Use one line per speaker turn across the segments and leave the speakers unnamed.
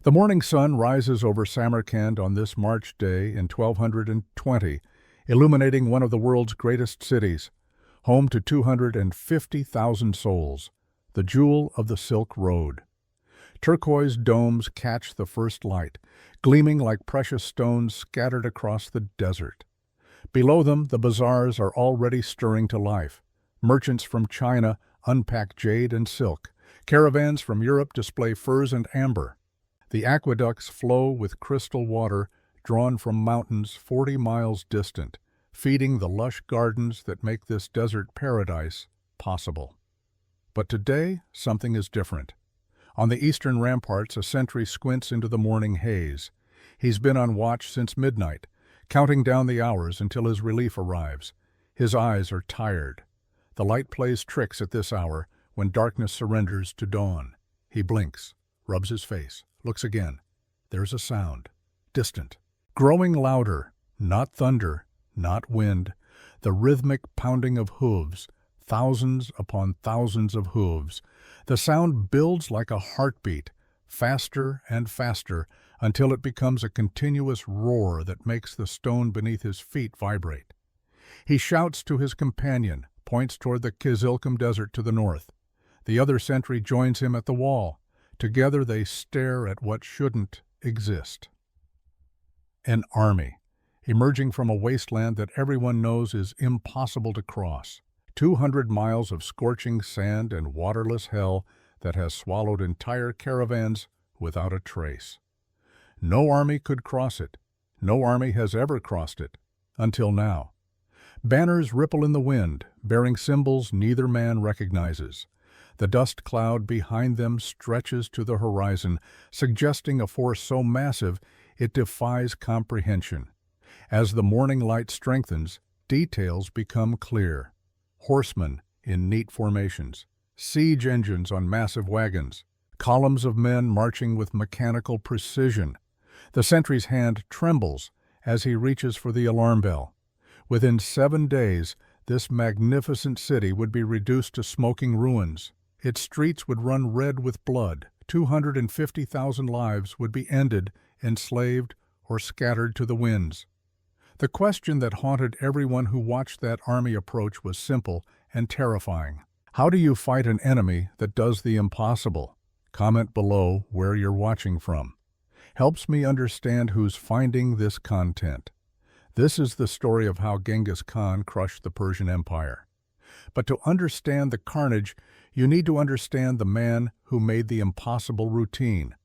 The morning sun rises over Samarkand on this March day in 1220, illuminating one of the world's greatest cities, home to 250,000 souls, the jewel of the Silk Road. Turquoise domes catch the first light, gleaming like precious stones scattered across the desert. Below them, the bazaars are already stirring to life. Merchants from China unpack jade and silk. Caravans from Europe display furs and amber. The aqueducts flow with crystal water drawn from mountains 40 miles distant, feeding the lush gardens that make this desert paradise possible. But today, something is different. On the eastern ramparts, a sentry squints into the morning haze. He's been on watch since midnight, counting down the hours until his relief arrives. His eyes are tired. The light plays tricks at this hour when darkness surrenders to dawn. He blinks, rubs his face, looks again. There's a sound, distant, growing louder, not thunder, not wind, the rhythmic pounding of hooves, thousands upon thousands of hooves. The sound builds like a heartbeat, faster and faster, until it becomes a continuous roar that makes the stone beneath his feet vibrate. He shouts to his companion, points toward the Kizilkum Desert to the north. The other sentry joins him at the wall. Together they stare at what shouldn't exist. An army, emerging from a wasteland that everyone knows is impossible to cross. 200 miles of scorching sand and waterless hell that has swallowed entire caravans without a trace. No army could cross it. No army has ever crossed it, until now. Banners ripple in the wind, bearing symbols neither man recognizes. The dust cloud behind them stretches to the horizon, suggesting a force so massive it defies comprehension. As the morning light strengthens, details become clear. Horsemen in neat formations, siege engines on massive wagons, columns of men marching with mechanical precision. The sentry's hand trembles as he reaches for the alarm bell. Within 7 days, this magnificent city would be reduced to smoking ruins. Its streets would run red with blood. 250,000 lives would be ended, enslaved, or scattered to the winds. The question that haunted everyone who watched that army approach was simple and terrifying. How do you fight an enemy that does the impossible? Comment below where you're watching from. Helps me understand who's finding this content. This is the story of how Genghis Khan crushed the Persian Empire. But to understand the carnage, you need to understand the man who made the impossible routine,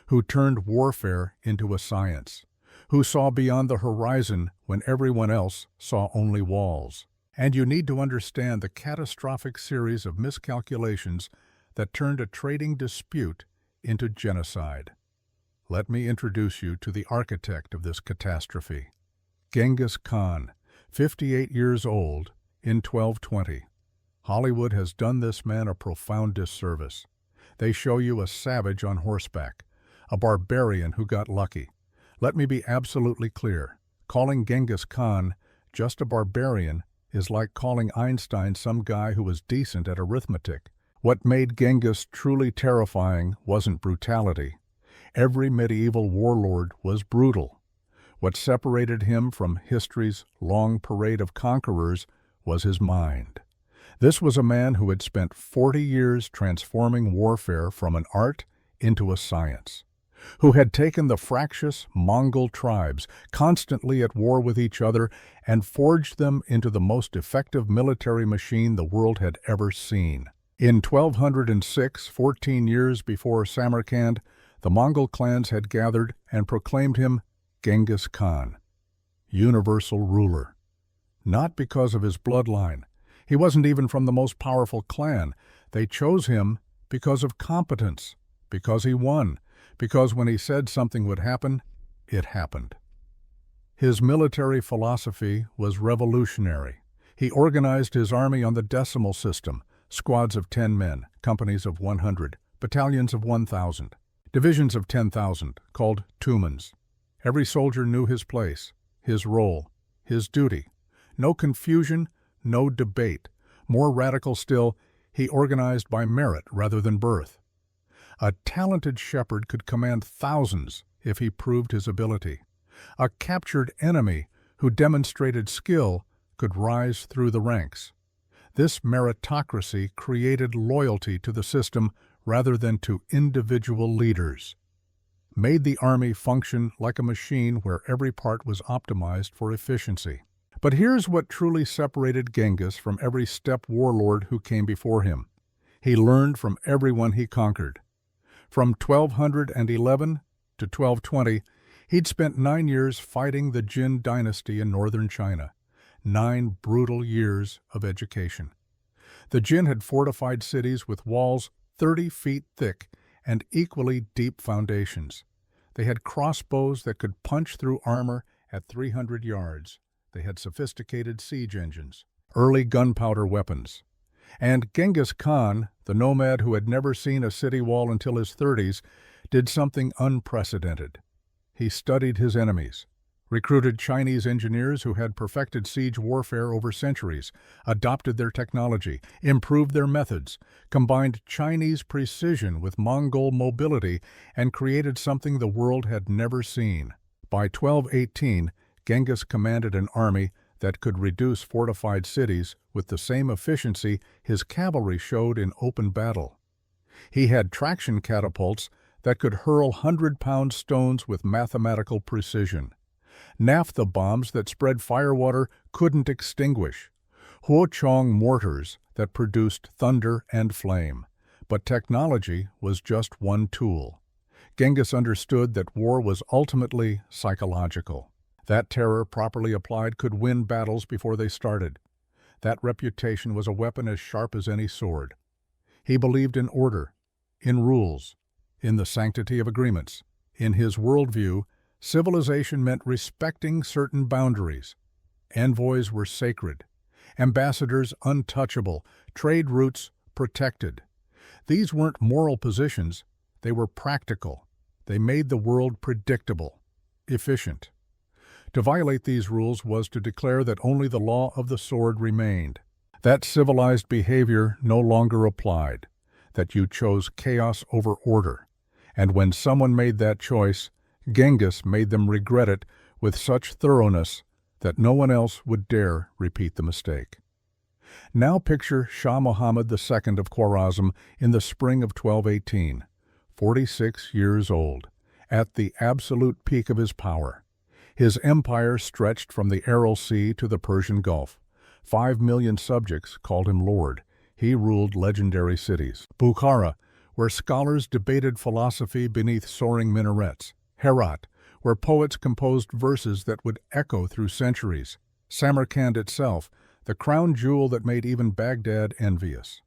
who turned warfare into a science, who saw beyond the horizon when everyone else saw only walls. And you need to understand the catastrophic series of miscalculations that turned a trading dispute into genocide. Let me introduce you to the architect of this catastrophe. Genghis Khan, 58 years old, in 1220. Hollywood has done this man a profound disservice. They show you a savage on horseback, a barbarian who got lucky. Let me be absolutely clear. Calling Genghis Khan just a barbarian is like calling Einstein some guy who was decent at arithmetic. What made Genghis truly terrifying wasn't brutality. Every medieval warlord was brutal. What separated him from history's long parade of conquerors was his mind. This was a man who had spent 40 years transforming warfare from an art into a science, who had taken the fractious Mongol tribes, constantly at war with each other, and forged them into the most effective military machine the world had ever seen. In 1206, 14 years before Samarkand, the Mongol clans had gathered and proclaimed him Genghis Khan, universal ruler. Not because of his bloodline. He wasn't even from the most powerful clan. They chose him because of competence, because he won, because when he said something would happen, it happened. His military philosophy was revolutionary. He organized his army on the decimal system, squads of 10 men, companies of 100, battalions of 1,000, divisions of 10,000, called tumans. Every soldier knew his place, his role, his duty. No confusion, no debate. More radical still, he organized by merit rather than birth. A talented shepherd could command thousands if he proved his ability. A captured enemy who demonstrated skill could rise through the ranks. This meritocracy created loyalty to the system rather than to individual leaders, made the army function like a machine where every part was optimized for efficiency. But here's what truly separated Genghis from every steppe warlord who came before him. He learned from everyone he conquered. From 1211 to 1220, he'd spent 9 years fighting the Jin dynasty in northern China. 9 brutal years of education. The Jin had fortified cities with walls 30 feet thick and equally deep foundations. They had crossbows that could punch through armor at 300 yards. They had sophisticated siege engines, early gunpowder weapons. And Genghis Khan, the nomad who had never seen a city wall until his 30s, did something unprecedented. He studied his enemies, recruited Chinese engineers who had perfected siege warfare over centuries, adopted their technology, improved their methods, combined Chinese precision with Mongol mobility, and created something the world had never seen. By 1218, Genghis commanded an army that could reduce fortified cities with the same efficiency his cavalry showed in open battle. He had traction catapults that could hurl 100-pound stones with mathematical precision. Naphtha bombs that spread firewater couldn't extinguish. Huochong mortars that produced thunder and flame. But technology was just one tool. Genghis understood that war was ultimately psychological. That terror, properly applied, could win battles before they started. That reputation was a weapon as sharp as any sword. He believed in order, in rules, in the sanctity of agreements. In his worldview, civilization meant respecting certain boundaries. Envoys were sacred, ambassadors untouchable, trade routes protected. These weren't moral positions, they were practical. They made the world predictable, efficient. To violate these rules was to declare that only the law of the sword remained, that civilized behavior no longer applied, that you chose chaos over order. And when someone made that choice, Genghis made them regret it with such thoroughness that no one else would dare repeat the mistake. Now picture Shah Muhammad II of Khwarazm in the spring of 1218, 46 years old, at the absolute peak of his power. His empire stretched from the Aral Sea to the Persian Gulf. 5 million subjects called him Lord. He ruled legendary cities. Bukhara, where scholars debated philosophy beneath soaring minarets. Herat, where poets composed verses that would echo through centuries. Samarkand itself, the crown jewel that made even Baghdad envious.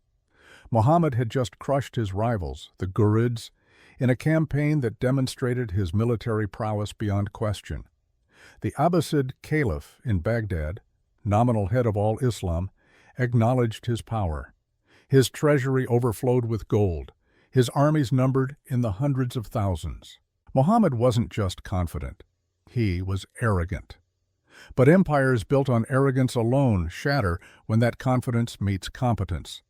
Muhammad had just crushed his rivals, the Ghurids, in a campaign that demonstrated his military prowess beyond question. The Abbasid Caliph in Baghdad, nominal head of all Islam, acknowledged his power. His treasury overflowed with gold. His armies numbered in the hundreds of thousands. Muhammad wasn't just confident. He was arrogant. But empires built on arrogance alone shatter when that confidence meets competence.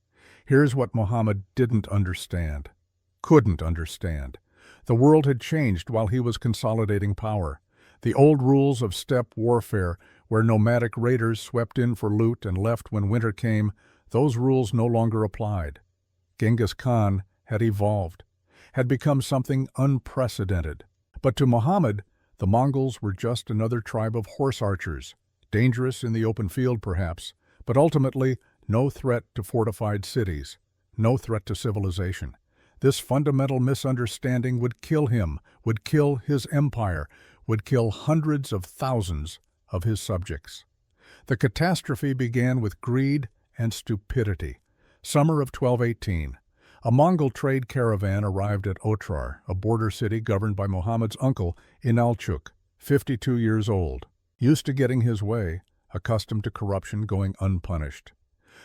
Here's what Muhammad didn't understand, couldn't understand. The world had changed while he was consolidating power. The old rules of steppe warfare, where nomadic raiders swept in for loot and left when winter came, those rules no longer applied. Genghis Khan had evolved, had become something unprecedented. But to Muhammad, the Mongols were just another tribe of horse archers, dangerous in the open field perhaps, but ultimately no threat to fortified cities, no threat to civilization. This fundamental misunderstanding would kill him, would kill his empire, would kill hundreds of thousands of his subjects. The catastrophe began with greed and stupidity. Summer of 1218. A Mongol trade caravan arrived at Otrar, a border city governed by Muhammad's uncle Inalchuk, 52 years old, used to getting his way, accustomed to corruption going unpunished.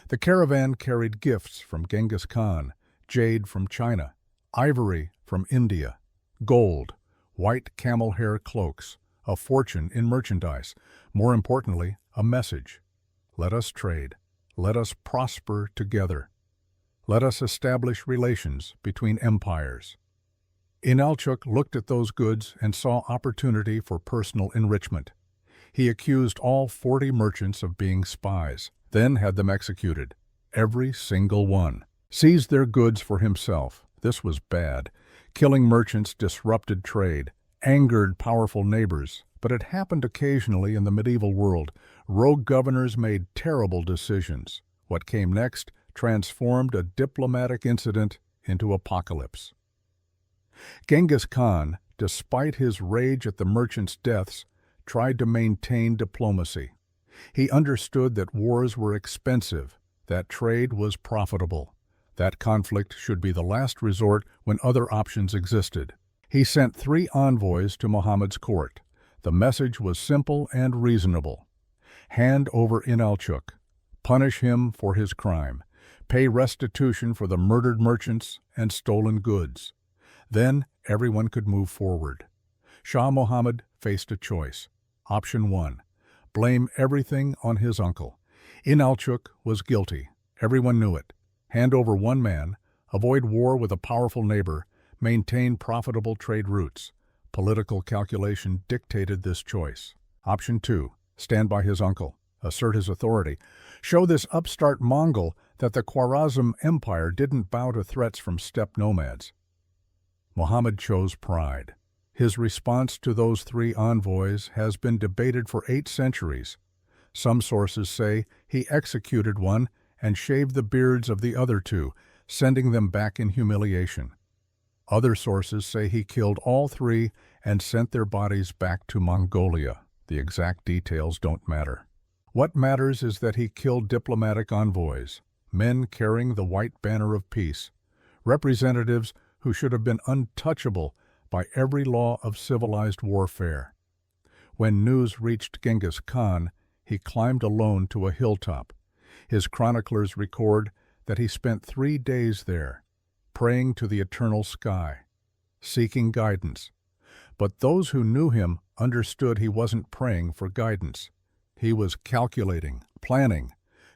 The caravan carried gifts from Genghis Khan, jade from China, ivory from India, gold, white camel hair cloaks, a fortune in merchandise, more importantly, a message. Let us trade. Let us prosper together. Let us establish relations between empires. Inalchuk looked at those goods and saw opportunity for personal enrichment. He accused all 40 merchants of being spies, then had them executed, every single one. Seized their goods for himself. This was bad. Killing merchants disrupted trade, angered powerful neighbors, but it happened occasionally in the medieval world. Rogue governors made terrible decisions. What came next transformed a diplomatic incident into apocalypse. Genghis Khan, despite his rage at the merchants' deaths, tried to maintain diplomacy. He understood that wars were expensive, that trade was profitable, that conflict should be the last resort when other options existed. He sent 3 envoys to Muhammad's court. The message was simple and reasonable. Hand over Inalchuk. Punish him for his crime. Pay restitution for the murdered merchants and stolen goods. Then everyone could move forward. Shah Muhammad faced a choice. Option 1. Blame everything on his uncle. Inalchuk was guilty. Everyone knew it. Hand over one man, avoid war with a powerful neighbor, maintain profitable trade routes. Political calculation dictated this choice. Option 2. Stand by his uncle. Assert his authority. Show this upstart Mongol that the Khwarezm Empire didn't bow to threats from steppe nomads. Muhammad chose pride. His response to those 3 envoys has been debated for 8 centuries. Some sources say he executed one and shaved the beards of the other 2, sending them back in humiliation. Other sources say he killed all 3 and sent their bodies back to Mongolia. The exact details don't matter. What matters is that he killed diplomatic envoys, men carrying the white banner of peace, representatives who should have been untouchable by every law of civilized warfare. When news reached Genghis Khan, he climbed alone to a hilltop. His chroniclers record that he spent 3 days there, praying to the eternal sky, seeking guidance. But those who knew him understood he wasn't praying for guidance. He was calculating, planning,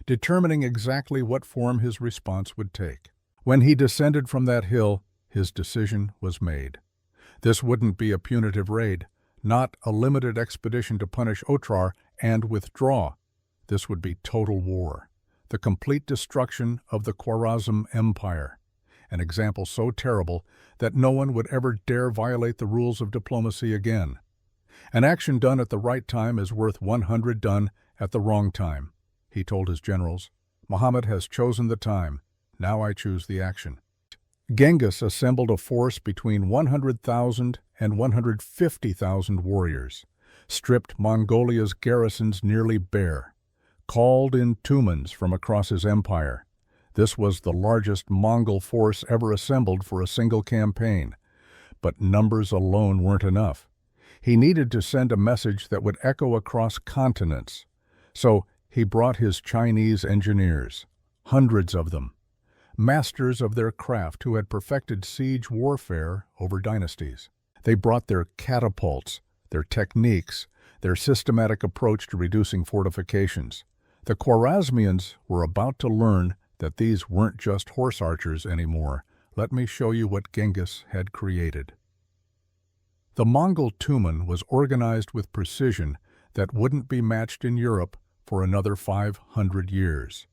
determining exactly what form his response would take. When he descended from that hill, his decision was made. This wouldn't be a punitive raid, not a limited expedition to punish Otrar and withdraw. This would be total war, the complete destruction of the Khwarezm Empire, an example so terrible that no one would ever dare violate the rules of diplomacy again. An action done at the right time is worth 100 done at the wrong time, he told his generals. Muhammad has chosen the time. Now I choose the action. Genghis assembled a force between 100,000 and 150,000 warriors, stripped Mongolia's garrisons nearly bare, called in Tumans from across his empire. This was the largest Mongol force ever assembled for a single campaign. But numbers alone weren't enough. He needed to send a message that would echo across continents. So he brought his Chinese engineers, hundreds of them, masters of their craft who had perfected siege warfare over dynasties. They brought their catapults, their techniques, their systematic approach to reducing fortifications. The Khwarezmians were about to learn that these weren't just horse archers anymore. Let me show you what Genghis had created. The Mongol Tumen was organized with precision that wouldn't be matched in Europe for another 500 years.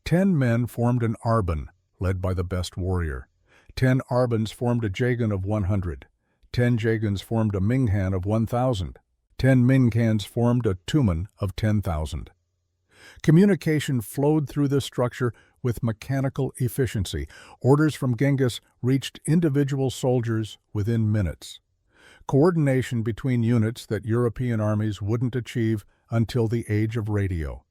10 men formed an arban, led by the best warrior. 10 arbans formed a jagan of 100. 10 jagans formed a minghan of 1,000. 10 minghans formed a tumen of 10,000. Communication flowed through this structure with mechanical efficiency. Orders from Genghis reached individual soldiers within minutes. Coordination between units that European armies wouldn't achieve until the age of radio.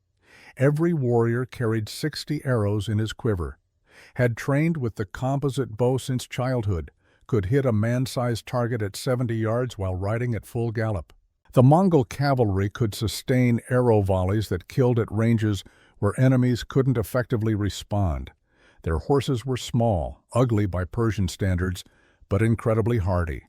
Every warrior carried 60 arrows in his quiver, had trained with the composite bow since childhood, could hit a man-sized target at 70 yards while riding at full gallop. The Mongol cavalry could sustain arrow volleys that killed at ranges where enemies couldn't effectively respond. Their horses were small, ugly by Persian standards, but incredibly hardy,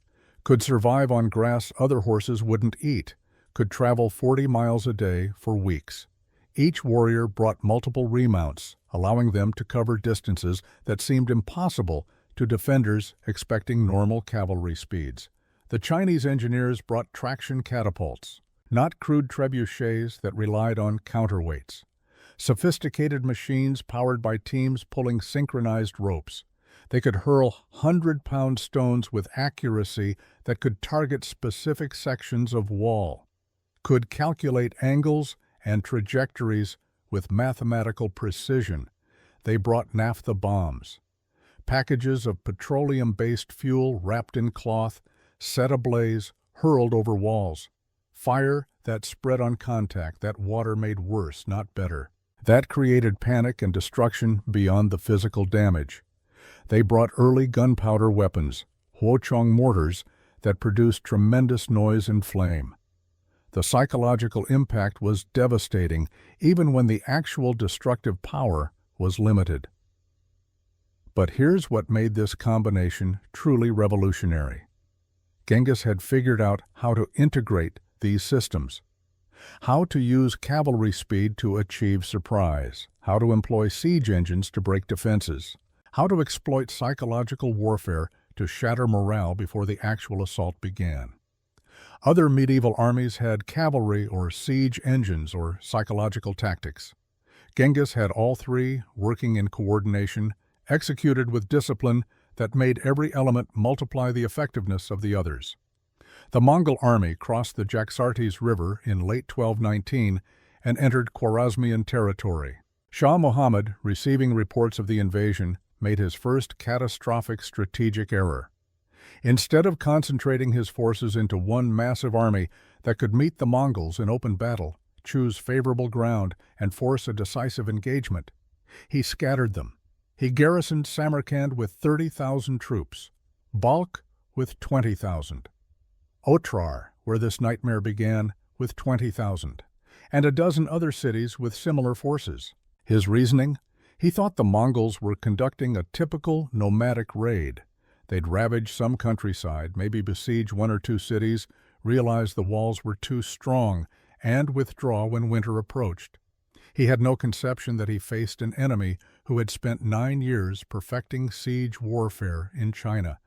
could survive on grass other horses wouldn't eat, could travel 40 miles a day for weeks. Each warrior brought multiple remounts, allowing them to cover distances that seemed impossible to defenders expecting normal cavalry speeds. The Chinese engineers brought traction catapults, not crude trebuchets that relied on counterweights. Sophisticated machines powered by teams pulling synchronized ropes. They could hurl 100-pound stones with accuracy that could target specific sections of wall, could calculate angles and trajectories with mathematical precision. They brought naphtha bombs, packages of petroleum-based fuel wrapped in cloth, set ablaze, hurled over walls. Fire that spread on contact, that water made worse, not better. That created panic and destruction beyond the physical damage. They brought early gunpowder weapons, Huochong mortars, that produced tremendous noise and flame. The psychological impact was devastating, even when the actual destructive power was limited. But here's what made this combination truly revolutionary. Genghis had figured out how to integrate these systems, how to use cavalry speed to achieve surprise, how to employ siege engines to break defenses, how to exploit psychological warfare to shatter morale before the actual assault began. Other medieval armies had cavalry or siege engines or psychological tactics. Genghis had all three working in coordination, executed with discipline that made every element multiply the effectiveness of the others. The Mongol army crossed the Jaxartes River in late 1219 and entered Khwarezmian territory. Shah Muhammad, receiving reports of the invasion, made his first catastrophic strategic error. Instead of concentrating his forces into one massive army that could meet the Mongols in open battle, choose favorable ground, and force a decisive engagement, he scattered them. He garrisoned Samarkand with 30,000 troops, Balkh with 20,000, Otrar, where this nightmare began, with 20,000, and a dozen other cities with similar forces. His reasoning? He thought the Mongols were conducting a typical nomadic raid. They'd ravage some countryside, maybe besiege one or two cities, realize the walls were too strong, and withdraw when winter approached. He had no conception that he faced an enemy who had spent 9 years perfecting siege warfare in China,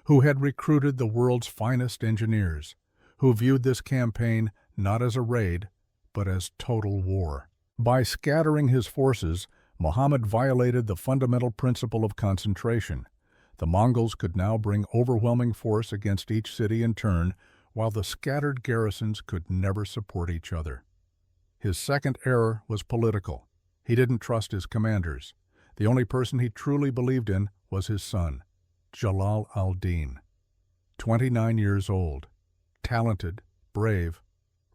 who had recruited the world's finest engineers, who viewed this campaign not as a raid, but as total war. By scattering his forces, Muhammad violated the fundamental principle of concentration. The Mongols could now bring overwhelming force against each city in turn, while the scattered garrisons could never support each other. His second error was political. He didn't trust his commanders. The only person he truly believed in was his son, Jalal al-Din. 29 years old, talented, brave,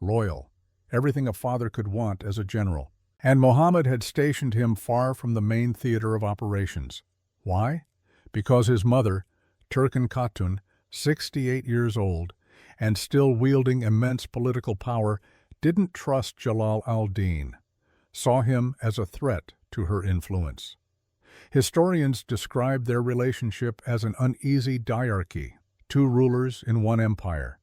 loyal, everything a father could want as a general. And Muhammad had stationed him far from the main theater of operations. Why? Because his mother, Turkan Khatun, 68 years old, and still wielding immense political power, didn't trust Jalal al-Din, saw him as a threat to her influence. Historians describe their relationship as an uneasy diarchy, two rulers in one empire.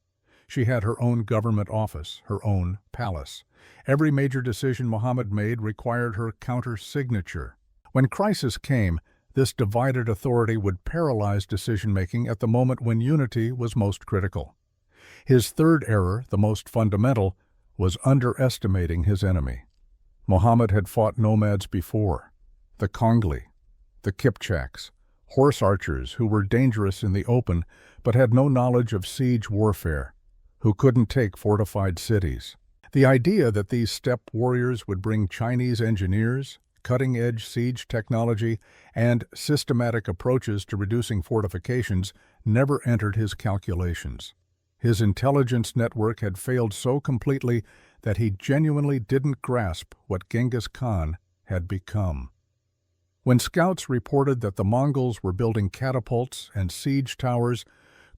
She had her own government office, her own palace. Every major decision Muhammad made required her counter-signature. When crisis came, this divided authority would paralyze decision-making at the moment when unity was most critical. His third error, the most fundamental, was underestimating his enemy. Muhammad had fought nomads before, the Kongli, the Kipchaks, horse archers who were dangerous in the open but had no knowledge of siege warfare, who couldn't take fortified cities. The idea that these steppe warriors would bring Chinese engineers, cutting-edge siege technology, and systematic approaches to reducing fortifications never entered his calculations. His intelligence network had failed so completely that he genuinely didn't grasp what Genghis Khan had become. When scouts reported that the Mongols were building catapults and siege towers,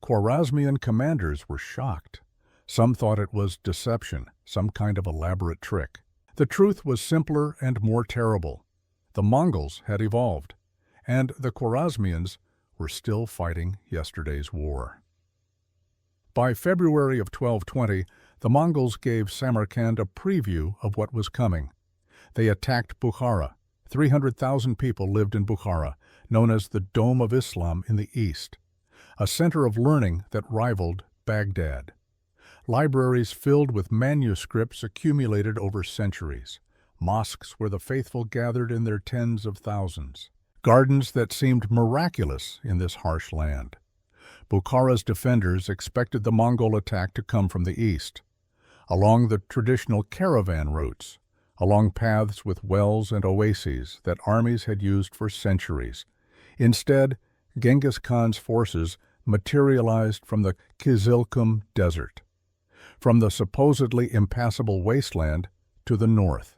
Khwarezmian commanders were shocked. Some thought it was deception, some kind of elaborate trick. The truth was simpler and more terrible. The Mongols had evolved, and the Khwarezmians were still fighting yesterday's war. By February of 1220, the Mongols gave Samarkand a preview of what was coming. They attacked Bukhara. 300,000 people lived in Bukhara, known as the Dome of Islam in the east, a center of learning that rivaled Baghdad. Libraries filled with manuscripts accumulated over centuries, mosques where the faithful gathered in their tens of thousands, gardens that seemed miraculous in this harsh land. Bukhara's defenders expected the Mongol attack to come from the east, along the traditional caravan routes, along paths with wells and oases that armies had used for centuries. Instead, Genghis Khan's forces materialized from the Kizilkum Desert, from the supposedly impassable wasteland to the north.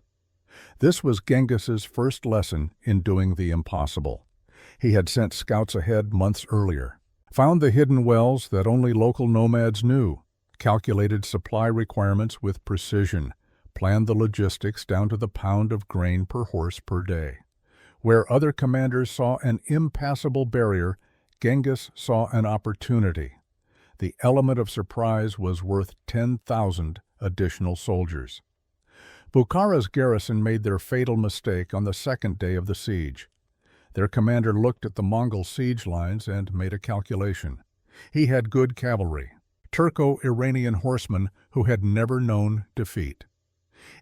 This was Genghis's first lesson in doing the impossible. He had sent scouts ahead months earlier, found the hidden wells that only local nomads knew, calculated supply requirements with precision, planned the logistics down to the pound of grain per horse per day. Where other commanders saw an impassable barrier, Genghis saw an opportunity. The element of surprise was worth 10,000 additional soldiers. Bukhara's garrison made their fatal mistake on the second day of the siege. Their commander looked at the Mongol siege lines and made a calculation. He had good cavalry, Turco-Iranian horsemen who had never known defeat.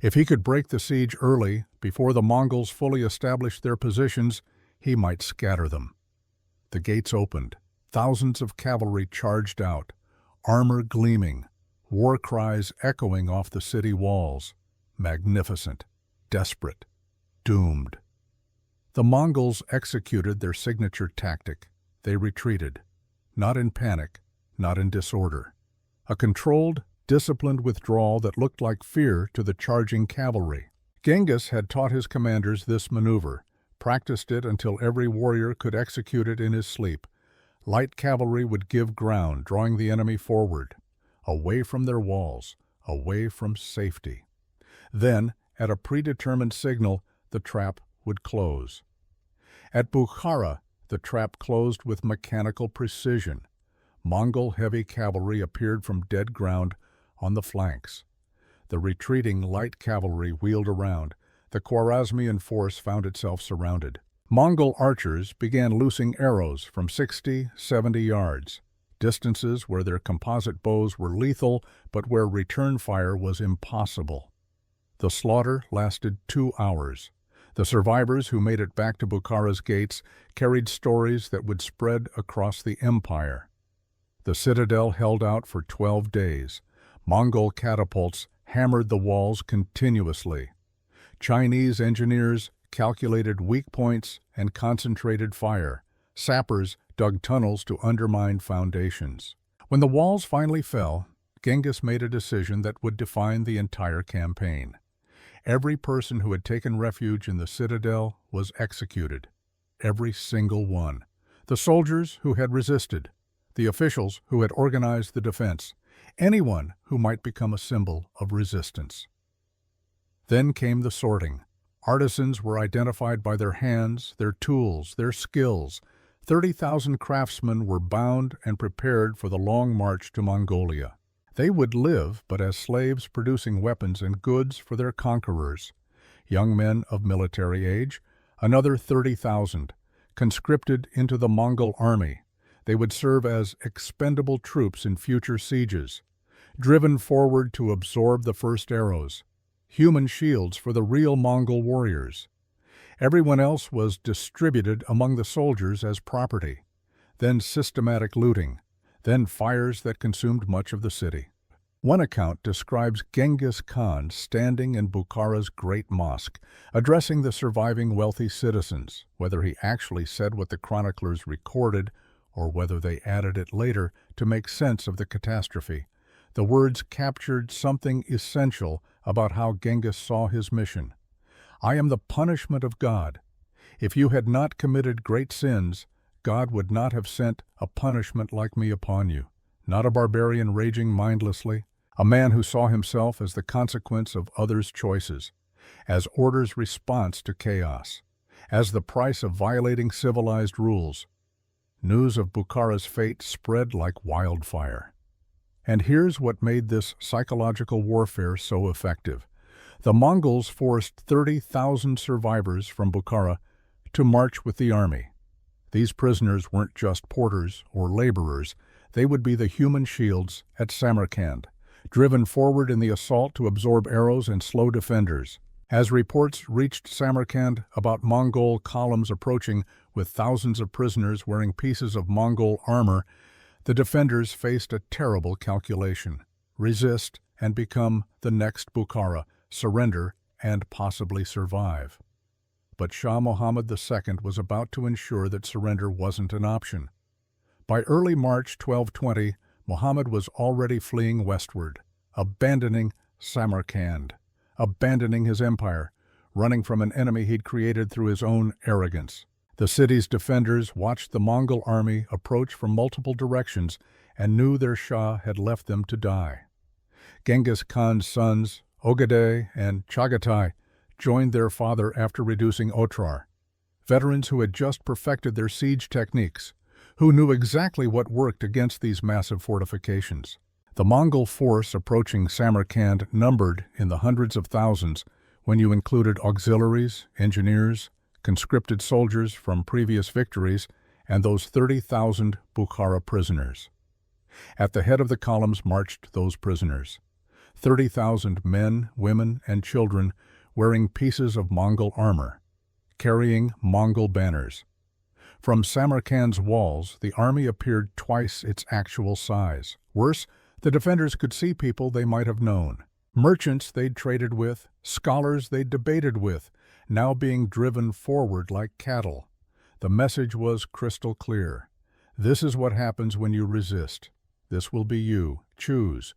If he could break the siege early, before the Mongols fully established their positions, he might scatter them. The gates opened. Thousands of cavalry charged out, armor gleaming, war cries echoing off the city walls. Magnificent, desperate, doomed. The Mongols executed their signature tactic. They retreated, not in panic, not in disorder. A controlled, disciplined withdrawal that looked like fear to the charging cavalry. Genghis had taught his commanders this maneuver, practiced it until every warrior could execute it in his sleep. Light cavalry would give ground, drawing the enemy forward, away from their walls, away from safety. Then, at a predetermined signal, the trap would close. At Bukhara, the trap closed with mechanical precision. Mongol heavy cavalry appeared from dead ground on the flanks. The retreating light cavalry wheeled around. The Khwarezmian force found itself surrounded. Mongol archers began loosing arrows from 60, 70 yards, distances where their composite bows were lethal, but where return fire was impossible. The slaughter lasted 2 hours. The survivors who made it back to Bukhara's gates carried stories that would spread across the empire. The citadel held out for 12 days. Mongol catapults hammered the walls continuously. Chinese engineers calculated weak points and concentrated fire. Sappers dug tunnels to undermine foundations. When the walls finally fell, Genghis made a decision that would define the entire campaign. Every person who had taken refuge in the citadel was executed. Every single one. The soldiers who had resisted. The officials who had organized the defense. Anyone who might become a symbol of resistance. Then came the sorting. Artisans were identified by their hands, their tools, their skills. 30,000 craftsmen were bound and prepared for the long march to Mongolia. They would live but as slaves producing weapons and goods for their conquerors. Young men of military age, another 30,000, conscripted into the Mongol army. They would serve as expendable troops in future sieges, driven forward to absorb the first arrows, human shields for the real Mongol warriors. Everyone else was distributed among the soldiers as property, then systematic looting, then fires that consumed much of the city. One account describes Genghis Khan standing in Bukhara's great mosque, addressing the surviving wealthy citizens, whether he actually said what the chroniclers recorded or whether they added it later to make sense of the catastrophe. The words captured something essential about how Genghis saw his mission. I am the punishment of God. If you had not committed great sins, God would not have sent a punishment like me upon you. Not a barbarian raging mindlessly, a man who saw himself as the consequence of others' choices, as order's response to chaos, as the price of violating civilized rules. News of Bukhara's fate spread like wildfire. And here's what made this psychological warfare so effective. The Mongols forced 30,000 survivors from Bukhara to march with the army. These prisoners weren't just porters or laborers, they would be the human shields at Samarkand, driven forward in the assault to absorb arrows and slow defenders. As reports reached Samarkand about Mongol columns approaching with thousands of prisoners wearing pieces of Mongol armor, the defenders faced a terrible calculation: resist and become the next Bukhara, surrender and possibly survive. But Shah Muhammad II was about to ensure that surrender wasn't an option. By early March 1220, Muhammad was already fleeing westward, abandoning Samarkand, abandoning his empire, running from an enemy he'd created through his own arrogance. The city's defenders watched the Mongol army approach from multiple directions and knew their Shah had left them to die. Genghis Khan's sons, Ogedei and Chagatai, joined their father after reducing Otrar. Veterans who had just perfected their siege techniques, who knew exactly what worked against these massive fortifications. The Mongol force approaching Samarkand numbered in the hundreds of thousands when you included auxiliaries, engineers, conscripted soldiers from previous victories, and those 30,000 Bukhara prisoners. At the head of the columns marched those prisoners, 30,000 men, women, and children wearing pieces of Mongol armor, carrying Mongol banners. From Samarkand's walls, the army appeared twice its actual size. Worse, the defenders could see people they might have known, merchants they'd traded with, scholars they'd debated with, now being driven forward like cattle. The message was crystal clear. This is what happens when you resist. This will be you. Choose.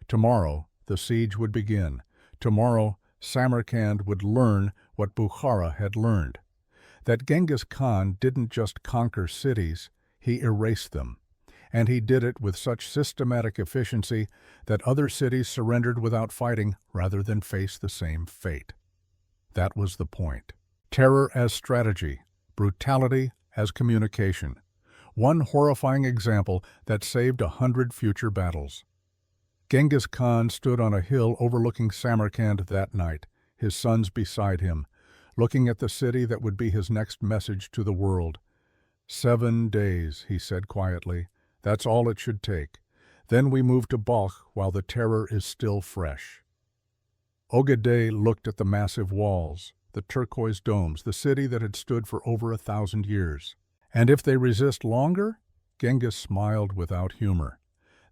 Tomorrow, the siege would begin. Tomorrow, Samarkand would learn what Bukhara had learned: that Genghis Khan didn't just conquer cities, he erased them. And he did it with such systematic efficiency that other cities surrendered without fighting rather than face the same fate. That was the point. Terror as strategy, brutality as communication. One horrifying example that saved 100 future battles. Genghis Khan stood on a hill overlooking Samarkand that night, his sons beside him, looking at the city that would be his next message to the world. 7 days, he said quietly. That's all it should take. Then we move to Balkh while the terror is still fresh. Ogedei looked at the massive walls, the turquoise domes, the city that had stood for over 1,000 years. And if they resist longer? Genghis smiled without humor.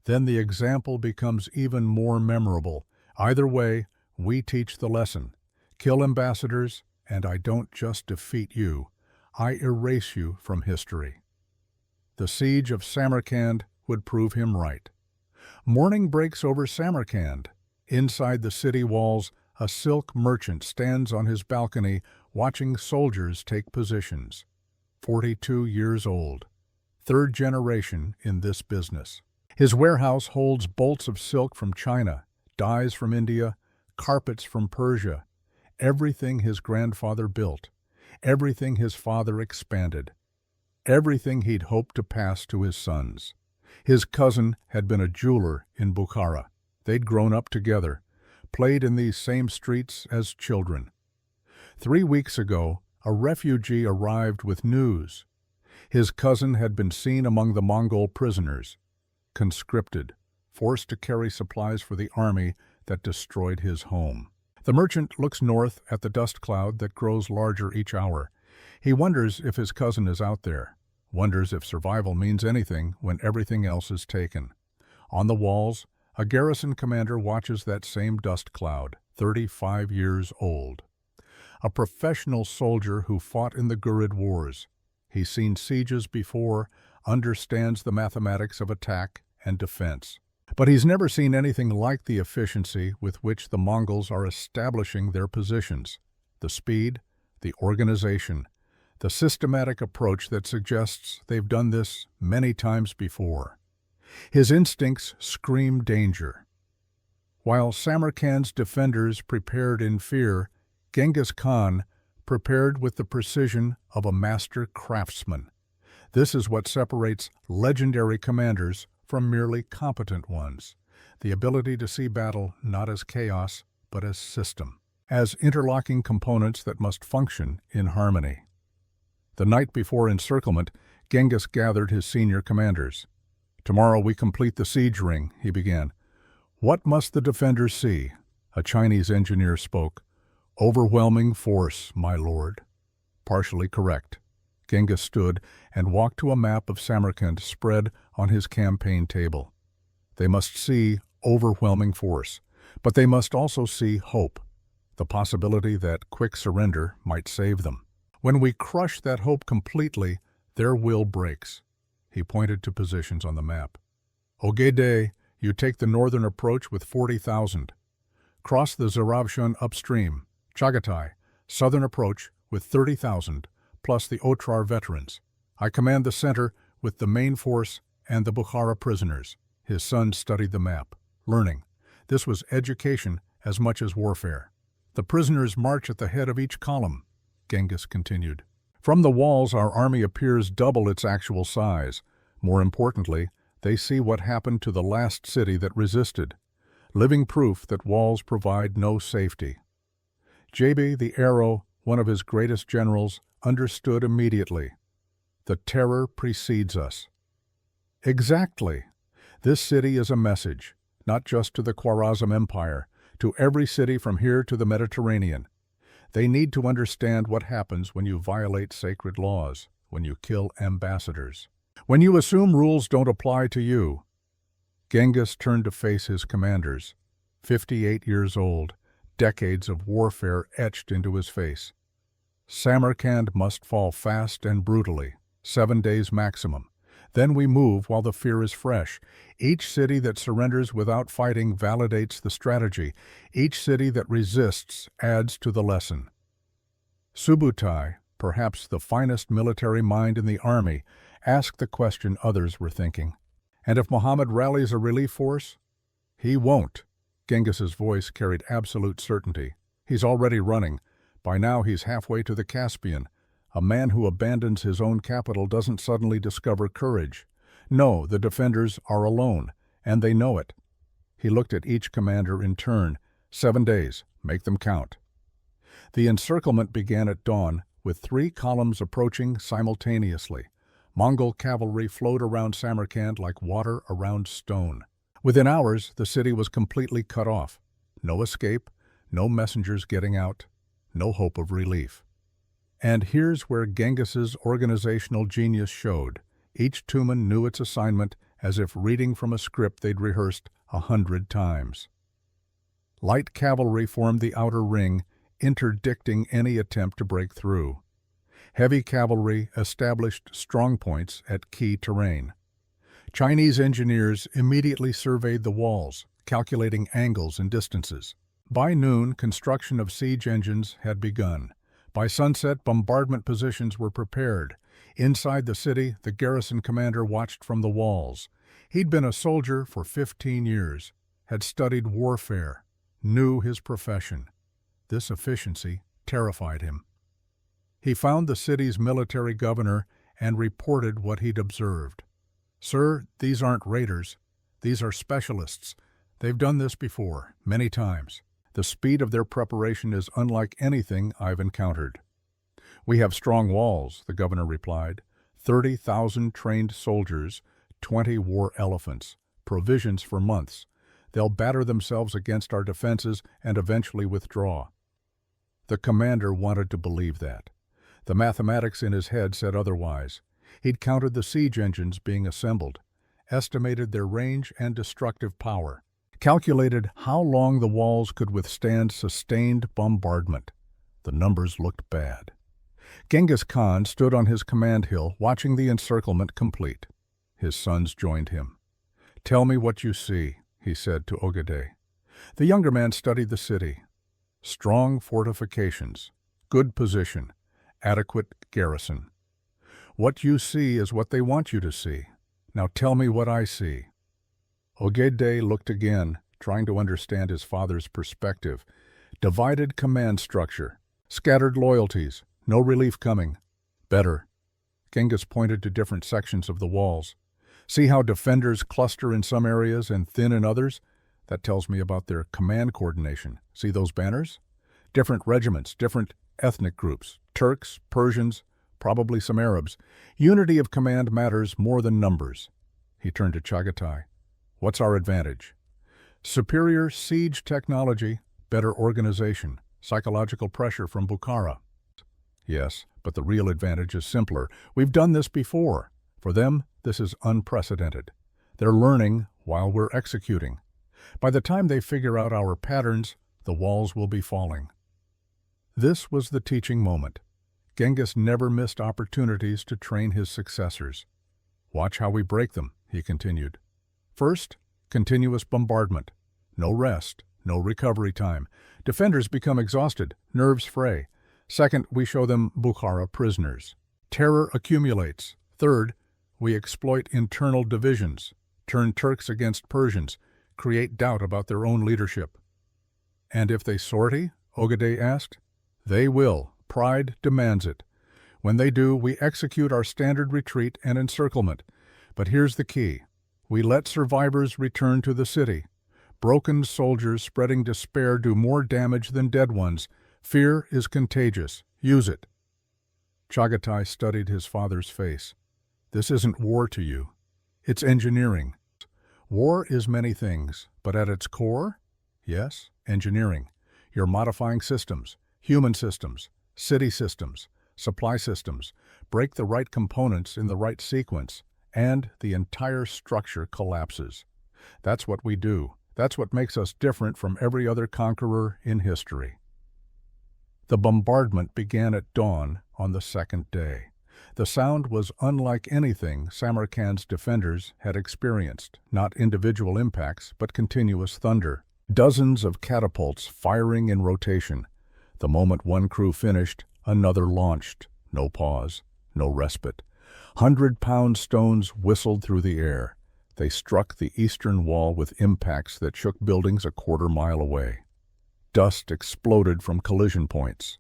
Then the example becomes even more memorable. Either way, we teach the lesson. Kill ambassadors, and I don't just defeat you, I erase you from history. The siege of Samarkand would prove him right. Morning breaks over Samarkand. Inside the city walls, a silk merchant stands on his balcony watching soldiers take positions. 42 years old, third generation in this business. His warehouse holds bolts of silk from China, dyes from India, carpets from Persia, everything his grandfather built, everything his father expanded, everything he'd hoped to pass to his sons. His cousin had been a jeweler in Bukhara. They'd grown up together, played in these same streets as children. 3 weeks ago, a refugee arrived with news. His cousin had been seen among the Mongol prisoners, conscripted, forced to carry supplies for the army that destroyed his home. The merchant looks north at the dust cloud that grows larger each hour. He wonders if his cousin is out there, wonders if survival means anything when everything else is taken. On the walls, a garrison commander watches that same dust cloud, 35 years old. A professional soldier who fought in the Ghurid Wars. He's seen sieges before, understands the mathematics of attack and defense. But he's never seen anything like the efficiency with which the Mongols are establishing their positions. The speed, the organization, the systematic approach that suggests they've done this many times before. His instincts scream danger. While Samarkand's defenders prepared in fear, Genghis Khan prepared with the precision of a master craftsman. This is what separates legendary commanders from merely competent ones: the ability to see battle not as chaos, but as system, as interlocking components that must function in harmony. The night before encirclement, Genghis gathered his senior commanders. "Tomorrow we complete the siege ring," he began. "What must the defenders see?" A Chinese engineer spoke. "Overwhelming force, my lord." Partially correct. Genghis stood and walked to a map of Samarkand spread on his campaign table. They must see overwhelming force, but they must also see hope, the possibility that quick surrender might save them. When we crush that hope completely, their will breaks. He pointed to positions on the map. "Ogedei, you take the northern approach with 40,000. Cross the Zaravshan upstream. Chagatai, southern approach with 30,000, plus the Otrar veterans. I command the center with the main force and the Bukhara prisoners." His son studied the map, learning. This was education as much as warfare. "The prisoners march at the head of each column," Genghis continued. "From the walls our army appears double its actual size. More importantly, they see what happened to the last city that resisted. Living proof that walls provide no safety." Jabe the Arrow, one of his greatest generals, understood immediately. The terror precedes us. Exactly. This city is a message, not just to the Khwarazm Empire, to every city from here to the Mediterranean. They need to understand what happens when you violate sacred laws, when you kill ambassadors, when you assume rules don't apply to you. Genghis turned to face his commanders, 58 years old, decades of warfare etched into his face. "Samarkand must fall fast and brutally, 7 days maximum. Then we move while the fear is fresh. Each city that surrenders without fighting validates the strategy. Each city that resists adds to the lesson." Subutai, perhaps the finest military mind in the army, asked the question others were thinking. "And if Muhammad rallies a relief force?" "He won't." Genghis's voice carried absolute certainty. "He's already running. By now he's halfway to the Caspian. A man who abandons his own capital doesn't suddenly discover courage. No, the defenders are alone, and they know it." He looked at each commander in turn. 7 days. Make them count." The encirclement began at dawn, with 3 columns approaching simultaneously. Mongol cavalry flowed around Samarkand like water around stone. Within hours, the city was completely cut off. No escape, no messengers getting out, no hope of relief. And here's where Genghis's organizational genius showed. Each Tumen knew its assignment as if reading from a script they'd rehearsed 100 times. Light cavalry formed the outer ring, interdicting any attempt to break through. Heavy cavalry established strongpoints at key terrain. Chinese engineers immediately surveyed the walls, calculating angles and distances. By noon, construction of siege engines had begun. By sunset, bombardment positions were prepared. Inside the city, the garrison commander watched from the walls. He'd been a soldier for 15 years, had studied warfare, knew his profession. This efficiency terrified him. He found the city's military governor and reported what he'd observed. "Sir, these aren't raiders. These are specialists. They've done this before, many times. The speed of their preparation is unlike anything I've encountered." "We have strong walls," the governor replied. 30,000 trained soldiers, 20 war elephants, provisions for months. They'll batter themselves against our defenses and eventually withdraw." The commander wanted to believe that. The mathematics in his head said otherwise. He'd counted the siege engines being assembled, estimated their range and destructive power, calculated how long the walls could withstand sustained bombardment. The numbers looked bad. Genghis Khan stood on his command hill watching the encirclement complete. His sons joined him. "Tell me what you see," he said to Ogedei. The younger man studied the city. Strong fortifications, good position, adequate garrison. "What you see is what they want you to see. Now tell me what I see." Ogedei looked again, trying to understand his father's perspective. Divided command structure, scattered loyalties, no relief coming. "Better." Genghis pointed to different sections of the walls. "See how defenders cluster in some areas and thin in others? That tells me about their command coordination. See those banners? Different regiments, different ethnic groups, Turks, Persians, probably some Arabs. Unity of command matters more than numbers. He turned to Chagatai. What's our advantage? Superior siege technology, better organization, psychological pressure from Bukhara. Yes, but the real advantage is simpler. We've done this before. For them, this is unprecedented. They're learning while we're executing. By the time they figure out our patterns, the walls will be falling. This was the teaching moment. Genghis never missed opportunities to train his successors. Watch how we break them, he continued. First, continuous bombardment. No rest, no recovery time. Defenders become exhausted, nerves fray. Second, we show them Bukhara prisoners. Terror accumulates. Third, we exploit internal divisions, turn Turks against Persians, create doubt about their own leadership. And if they sortie? Ogedei asked. They will. Pride demands it. When they do, we execute our standard retreat and encirclement. But here's the key. We let survivors return to the city. Broken soldiers spreading despair do more damage than dead ones. Fear is contagious. Use it. Chagatai studied his father's face. This isn't war to you. It's engineering. War is many things, but at its core, yes, engineering. You're modifying systems, human systems, city systems, supply systems. Break the right components in the right sequence, and the entire structure collapses. That's what we do. That's what makes us different from every other conqueror in history. The bombardment began at dawn on the second day. The sound was unlike anything Samarkand's defenders had experienced, not individual impacts, but continuous thunder. Dozens of catapults firing in rotation. The moment one crew finished, another launched. No pause, no respite. 100-pound stones whistled through the air. They struck the eastern wall with impacts that shook buildings a quarter-mile away. Dust exploded from collision points.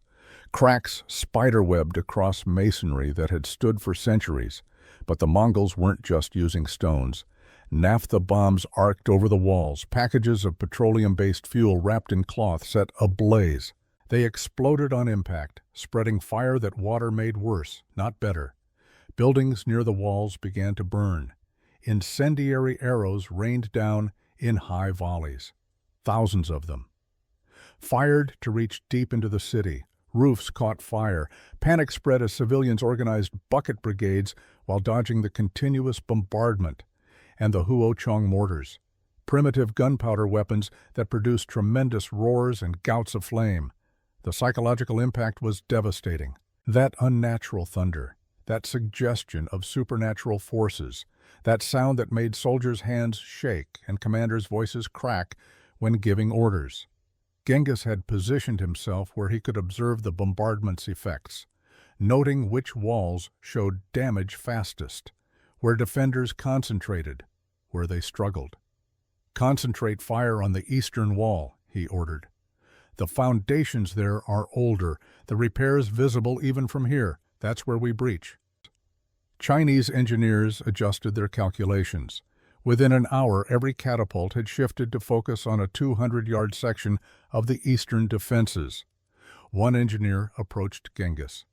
Cracks spiderwebbed across masonry that had stood for centuries. But the Mongols weren't just using stones. Naphtha bombs arced over the walls. Packages of petroleum-based fuel wrapped in cloth set ablaze. They exploded on impact, spreading fire that water made worse, not better. Buildings near the walls began to burn. Incendiary arrows rained down in high volleys. Thousands of them. Fired to reach deep into the city. Roofs caught fire. Panic spread as civilians organized bucket brigades while dodging the continuous bombardment. And the Huochong mortars, primitive gunpowder weapons that produced tremendous roars and gouts of flame. The psychological impact was devastating. That unnatural thunder, that suggestion of supernatural forces, that sound that made soldiers' hands shake and commanders' voices crack when giving orders. Genghis had positioned himself where he could observe the bombardment's effects, noting which walls showed damage fastest, where defenders concentrated, where they struggled. Concentrate fire on the eastern wall, he ordered. The foundations there are older, the repairs visible even from here. That's where we breach. Chinese engineers adjusted their calculations. Within an hour, every catapult had shifted to focus on a 200-yard section of the eastern defenses. One engineer approached Genghis.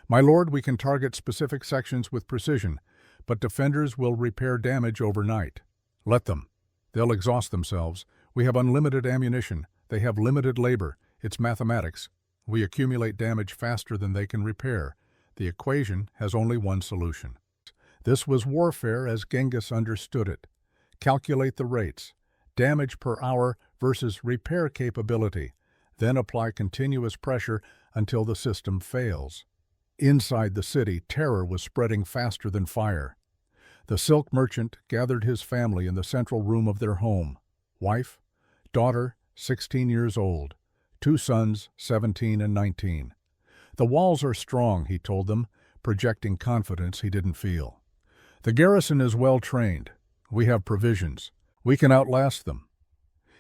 "My lord, we can target specific sections with precision, but defenders will repair damage overnight. Let them. They'll exhaust themselves. We have unlimited ammunition. They have limited labor. It's mathematics. We accumulate damage faster than they can repair. The equation has only one solution." This was warfare as Genghis understood it. Calculate the rates. Damage per hour versus repair capability. Then apply continuous pressure until the system fails. Inside the city, terror was spreading faster than fire. The silk merchant gathered his family in the central room of their home. Wife, daughter, 16 years old. 2 sons, 17 and 19. "The walls are strong," he told them, projecting confidence he didn't feel. "The garrison is well trained. We have provisions. We can outlast them."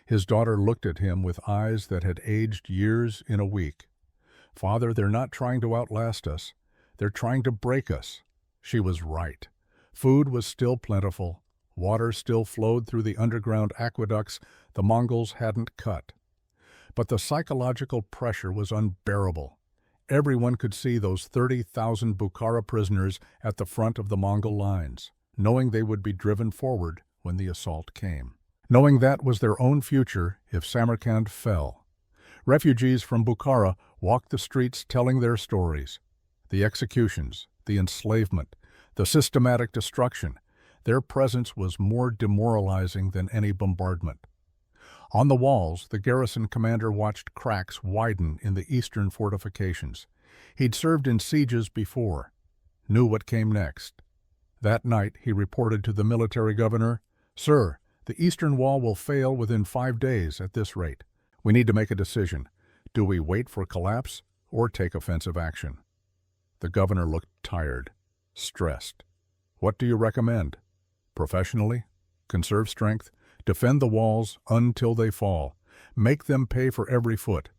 His daughter looked at him with eyes that had aged years in a week. "Father, they're not trying to outlast us. They're trying to break us." She was right. Food was still plentiful. Water still flowed through the underground aqueducts the Mongols hadn't cut. But the psychological pressure was unbearable. everyone could see those 30,000 Bukhara prisoners at the front of the Mongol lines, knowing they would be driven forward when the assault came. Knowing that was their own future if Samarkand fell. Refugees from Bukhara walked the streets telling their stories. The executions, the enslavement, the systematic destruction. Their presence was more demoralizing than any bombardment. On the walls, the garrison commander watched cracks widen in the eastern fortifications. He'd served in sieges before, knew what came next. That night, he reported to the military governor, "Sir, the eastern wall will fail within 5 days at this rate. We need to make a decision. Do we wait for collapse or take offensive action?" The governor looked tired, stressed. "What do you recommend? Professionally? Conserve strength? Defend the walls until they fall. Make them pay for every foot.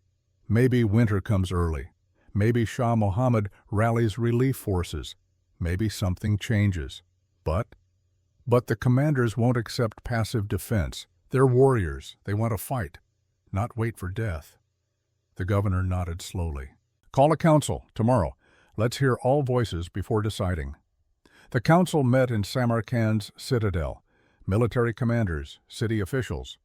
Maybe winter comes early. Maybe Shah Mohammed rallies relief forces. Maybe something changes. But the commanders won't accept passive defense. They're warriors. They want to fight, not wait for death." The governor nodded slowly. "Call a council tomorrow. Let's hear all voices before deciding." The council met in Samarkand's citadel. Military commanders, city officials,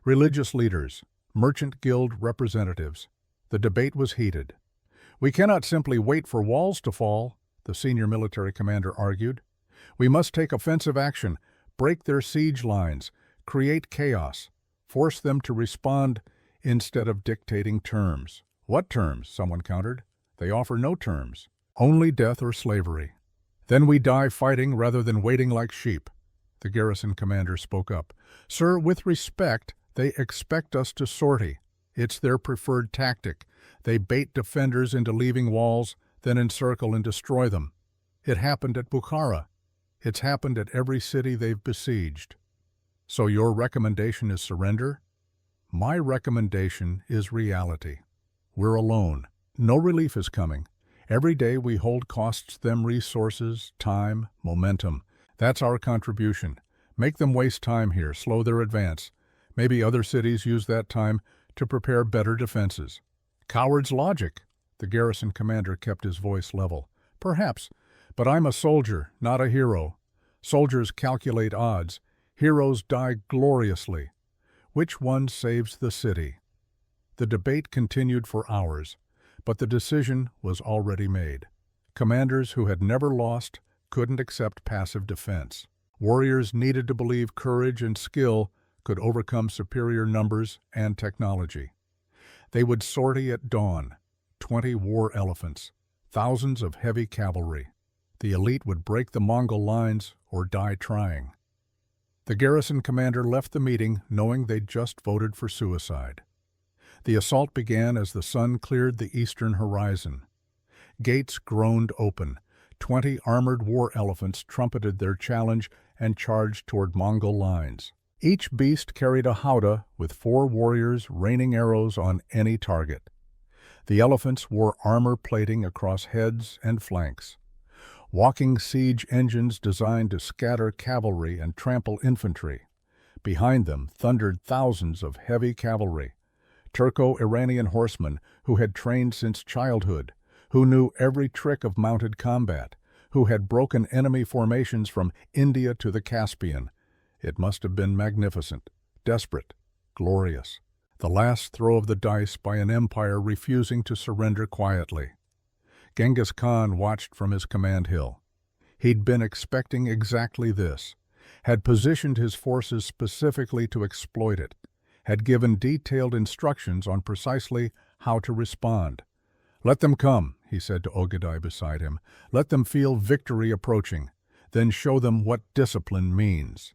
religious leaders, merchant guild representatives. The debate was heated. "We cannot simply wait for walls to fall," the senior military commander argued. "We must take offensive action, break their siege lines, create chaos, force them to respond instead of dictating terms." "What terms?" someone countered. "They offer no terms, only death or slavery." "Then we die fighting rather than waiting like sheep." The garrison commander spoke up. "Sir, with respect, they expect us to sortie. It's their preferred tactic. They bait defenders into leaving walls, then encircle and destroy them. It happened at Bukhara. It's happened at every city they've besieged." "So your recommendation is surrender?" "My recommendation is reality. We're alone. No relief is coming. Every day we hold costs them resources, time, momentum. That's our contribution. Make them waste time here, slow their advance. Maybe other cities use that time to prepare better defenses." "Coward's logic." The garrison commander kept his voice level. "Perhaps, but I'm a soldier, not a hero. Soldiers calculate odds. Heroes die gloriously. Which one saves the city?" The debate continued for hours, but the decision was already made. Commanders who had never lost couldn't accept passive defense. Warriors needed to believe courage and skill could overcome superior numbers and technology. They would sortie at dawn, 20 war elephants, thousands of heavy cavalry. The elite would break the Mongol lines or die trying. The garrison commander left the meeting knowing they'd just voted for suicide. The assault began as the sun cleared the eastern horizon. Gates groaned open. 20 armored war elephants trumpeted their challenge and charged toward Mongol lines. Each beast carried a howdah with 4 warriors raining arrows on any target. The elephants wore armor plating across heads and flanks. Walking siege engines designed to scatter cavalry and trample infantry. Behind them thundered thousands of heavy cavalry. Turco-Iranian horsemen who had trained since childhood, who knew every trick of mounted combat, who had broken enemy formations from India to the Caspian. It must have been magnificent, desperate, glorious. The last throw of the dice by an empire refusing to surrender quietly. Genghis Khan watched from his command hill. He'd been expecting exactly this, had positioned his forces specifically to exploit it, had given detailed instructions on precisely how to respond. "Let them come," he said to Ogedai beside him. "Let them feel victory approaching. Then show them what discipline means."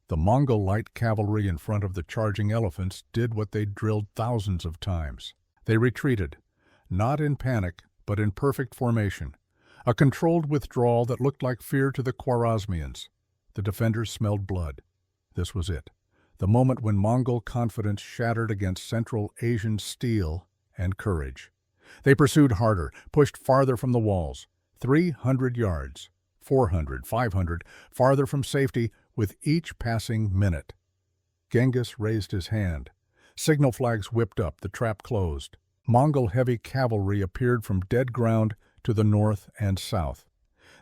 The Mongol light cavalry in front of the charging elephants did what they'd drilled thousands of times. They retreated, not in panic, but in perfect formation, a controlled withdrawal that looked like fear to the Khwarezmians. The defenders smelled blood. This was it, the moment when Mongol confidence shattered against Central Asian steel and courage. They pursued harder, pushed farther from the walls, 300 yards, 400, 500, farther from safety with each passing minute. Genghis raised his hand. Signal flags whipped up, the trap closed. Mongol heavy cavalry appeared from dead ground to the north and south.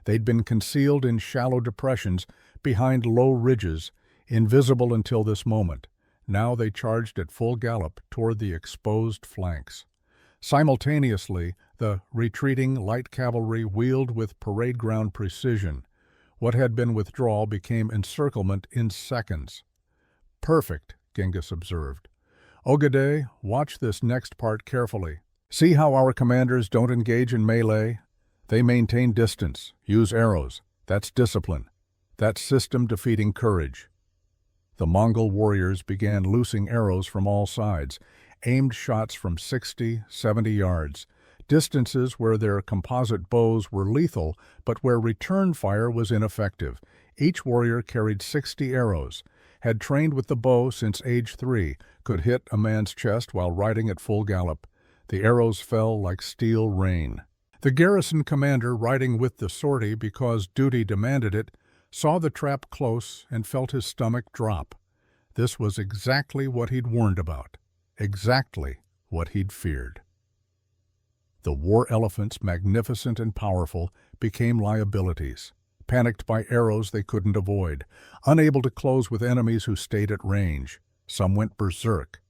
They'd been concealed in shallow depressions behind low ridges, invisible until this moment. Now they charged at full gallop toward the exposed flanks. Simultaneously, the retreating light cavalry wheeled with parade ground precision. What had been withdrawal became encirclement in seconds. "Perfect," Genghis observed. "Ogedei, watch this next part carefully. See how our commanders don't engage in melee? They maintain distance, use arrows. That's discipline. That's system-defeating courage." The Mongol warriors began loosing arrows from all sides, aimed shots from 60, 70 yards, distances where their composite bows were lethal, but where return fire was ineffective. Each warrior carried 60 arrows, had trained with the bow since age 3, could hit a man's chest while riding at full gallop. The arrows fell like steel rain. The garrison commander, riding with the sortie because duty demanded it, saw the trap close and felt his stomach drop. This was exactly what he'd warned about, exactly what he'd feared. The war elephants, magnificent and powerful, became liabilities, panicked by arrows they couldn't avoid, unable to close with enemies who stayed at range. Some went berserk,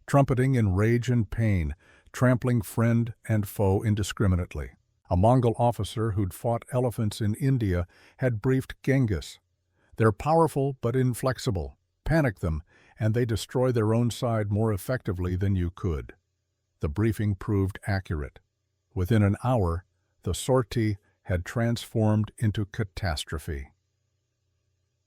trumpeting in rage and pain, trampling friend and foe indiscriminately. A Mongol officer who'd fought elephants in India had briefed Genghis. "They're powerful but inflexible. Panic them, and they destroy their own side more effectively than you could." The briefing proved accurate. Within an hour, the sortie had transformed into catastrophe.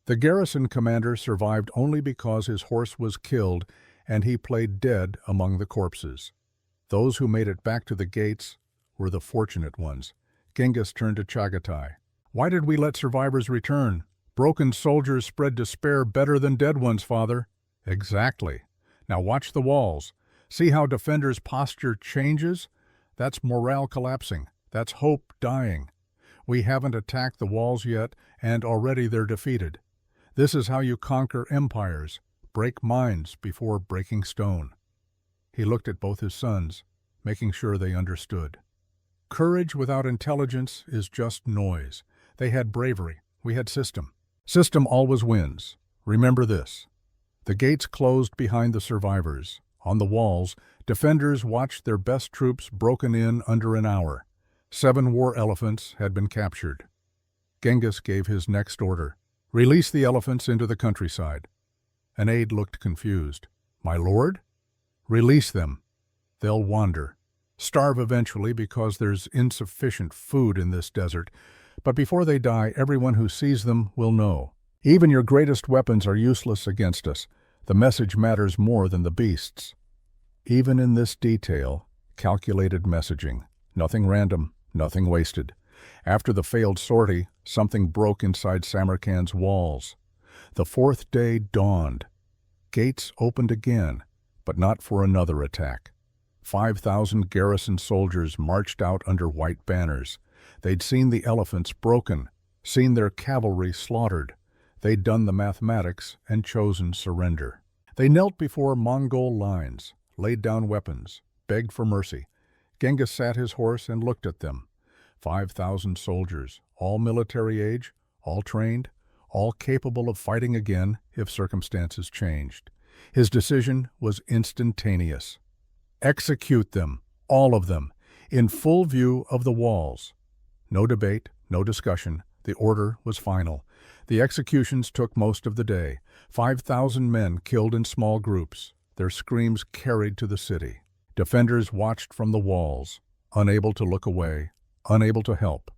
The garrison commander survived only because his horse was killed and he played dead among the corpses. Those who made it back to the gates were the fortunate ones. Genghis turned to Chagatai. "Why did we let survivors return? Broken soldiers spread despair better than dead ones, father." "Exactly. Now watch the walls. See how defenders' posture changes? That's morale collapsing. That's hope dying. We haven't attacked the walls yet, and already they're defeated. This is how you conquer empires. Break minds before breaking stone." He looked at both his sons, making sure they understood. Courage without intelligence is just noise. They had bravery. We had system. System always wins. Remember this. The gates closed behind the survivors. On the walls, defenders watched their best troops broken in under an hour. 7 war elephants had been captured. Genghis gave his next order. "Release the elephants into the countryside." An aide looked confused. "My lord?" "Release them. They'll wander. Starve eventually because there's insufficient food in this desert. But before they die, everyone who sees them will know. Even your greatest weapons are useless against us. The message matters more than the beasts." Even in this detail, calculated messaging. Nothing random, nothing wasted. After the failed sortie, something broke inside Samarkand's walls. The 4th day dawned. Gates opened again, but not for another attack. 5,000 garrison soldiers marched out under white banners. They'd seen the elephants broken, seen their cavalry slaughtered. They'd done the mathematics and chosen surrender. They knelt before Mongol lines, laid down weapons, begged for mercy. Genghis sat his horse and looked at them. 5,000 soldiers, all military age, all trained, all capable of fighting again if circumstances changed. His decision was instantaneous. Execute them, all of them, in full view of the walls. No debate, no discussion. The order was final. The executions took most of the day. 5,000 men killed in small groups, their screams carried to the city. Defenders watched from the walls, unable to look away, unable to help.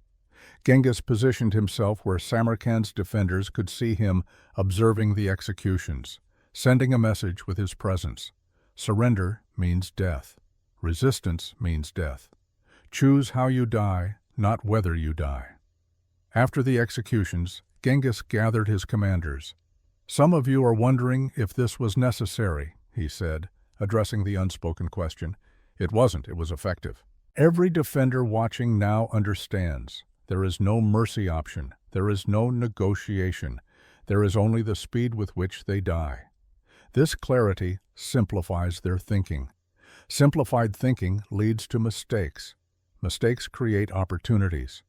Genghis positioned himself where Samarkand's defenders could see him observing the executions, sending a message with his presence. Surrender means death. Resistance means death. Choose how you die, not whether you die. After the executions, Genghis gathered his commanders. "Some of you are wondering if this was necessary," he said, addressing the unspoken question. "It wasn't. It was effective. Every defender watching now understands. There is no mercy option. There is no negotiation. There is only the speed with which they die." This clarity simplifies their thinking. Simplified thinking leads to mistakes. Mistakes create opportunities.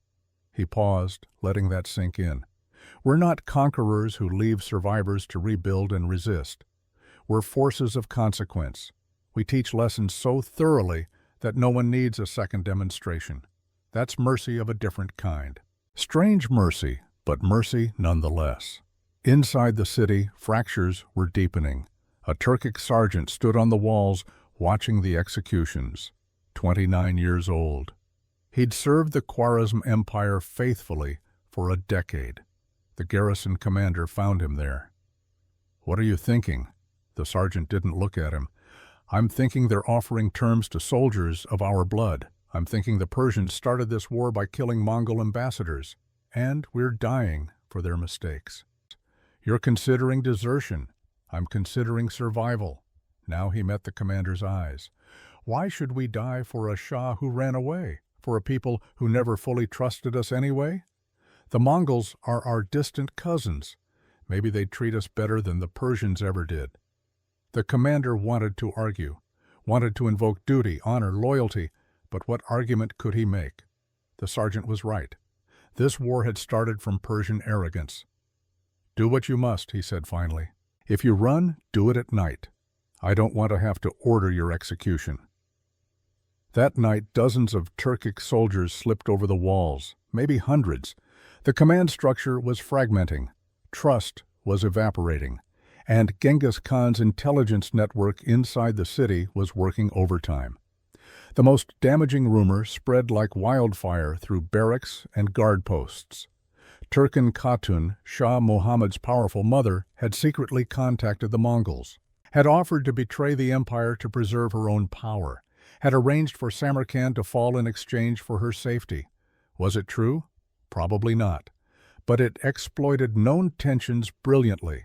He paused, letting that sink in. We're not conquerors who leave survivors to rebuild and resist. We're forces of consequence. We teach lessons so thoroughly that no one needs a second demonstration. That's mercy of a different kind. Strange mercy, but mercy nonetheless. Inside the city, fractures were deepening. A Turkic sergeant stood on the walls watching the executions, 29 years old. He'd served the Khwarezm Empire faithfully for a decade. The garrison commander found him there. "What are you thinking?" The sergeant didn't look at him. "I'm thinking they're offering terms to soldiers of our blood. I'm thinking the Persians started this war by killing Mongol ambassadors, and we're dying for their mistakes. You're considering desertion. I'm considering survival." Now he met the commander's eyes. "Why should we die for a Shah who ran away? For a people who never fully trusted us anyway? The Mongols are our distant cousins. Maybe they'd treat us better than the Persians ever did." The commander wanted to argue, wanted to invoke duty, honor, loyalty, but what argument could he make? The sergeant was right. This war had started from Persian arrogance. "Do what you must," he said finally. "If you run, do it at night. I don't want to have to order your execution." That night, dozens of Turkic soldiers slipped over the walls, maybe hundreds. The command structure was fragmenting. Trust was evaporating. And Genghis Khan's intelligence network inside the city was working overtime. The most damaging rumor spread like wildfire through barracks and guard posts. Turkin Khatun, Shah Muhammad's powerful mother, had secretly contacted the Mongols, had offered to betray the empire to preserve her own power, had arranged for Samarkand to fall in exchange for her safety. Was it true? Probably not. But it exploited known tensions brilliantly.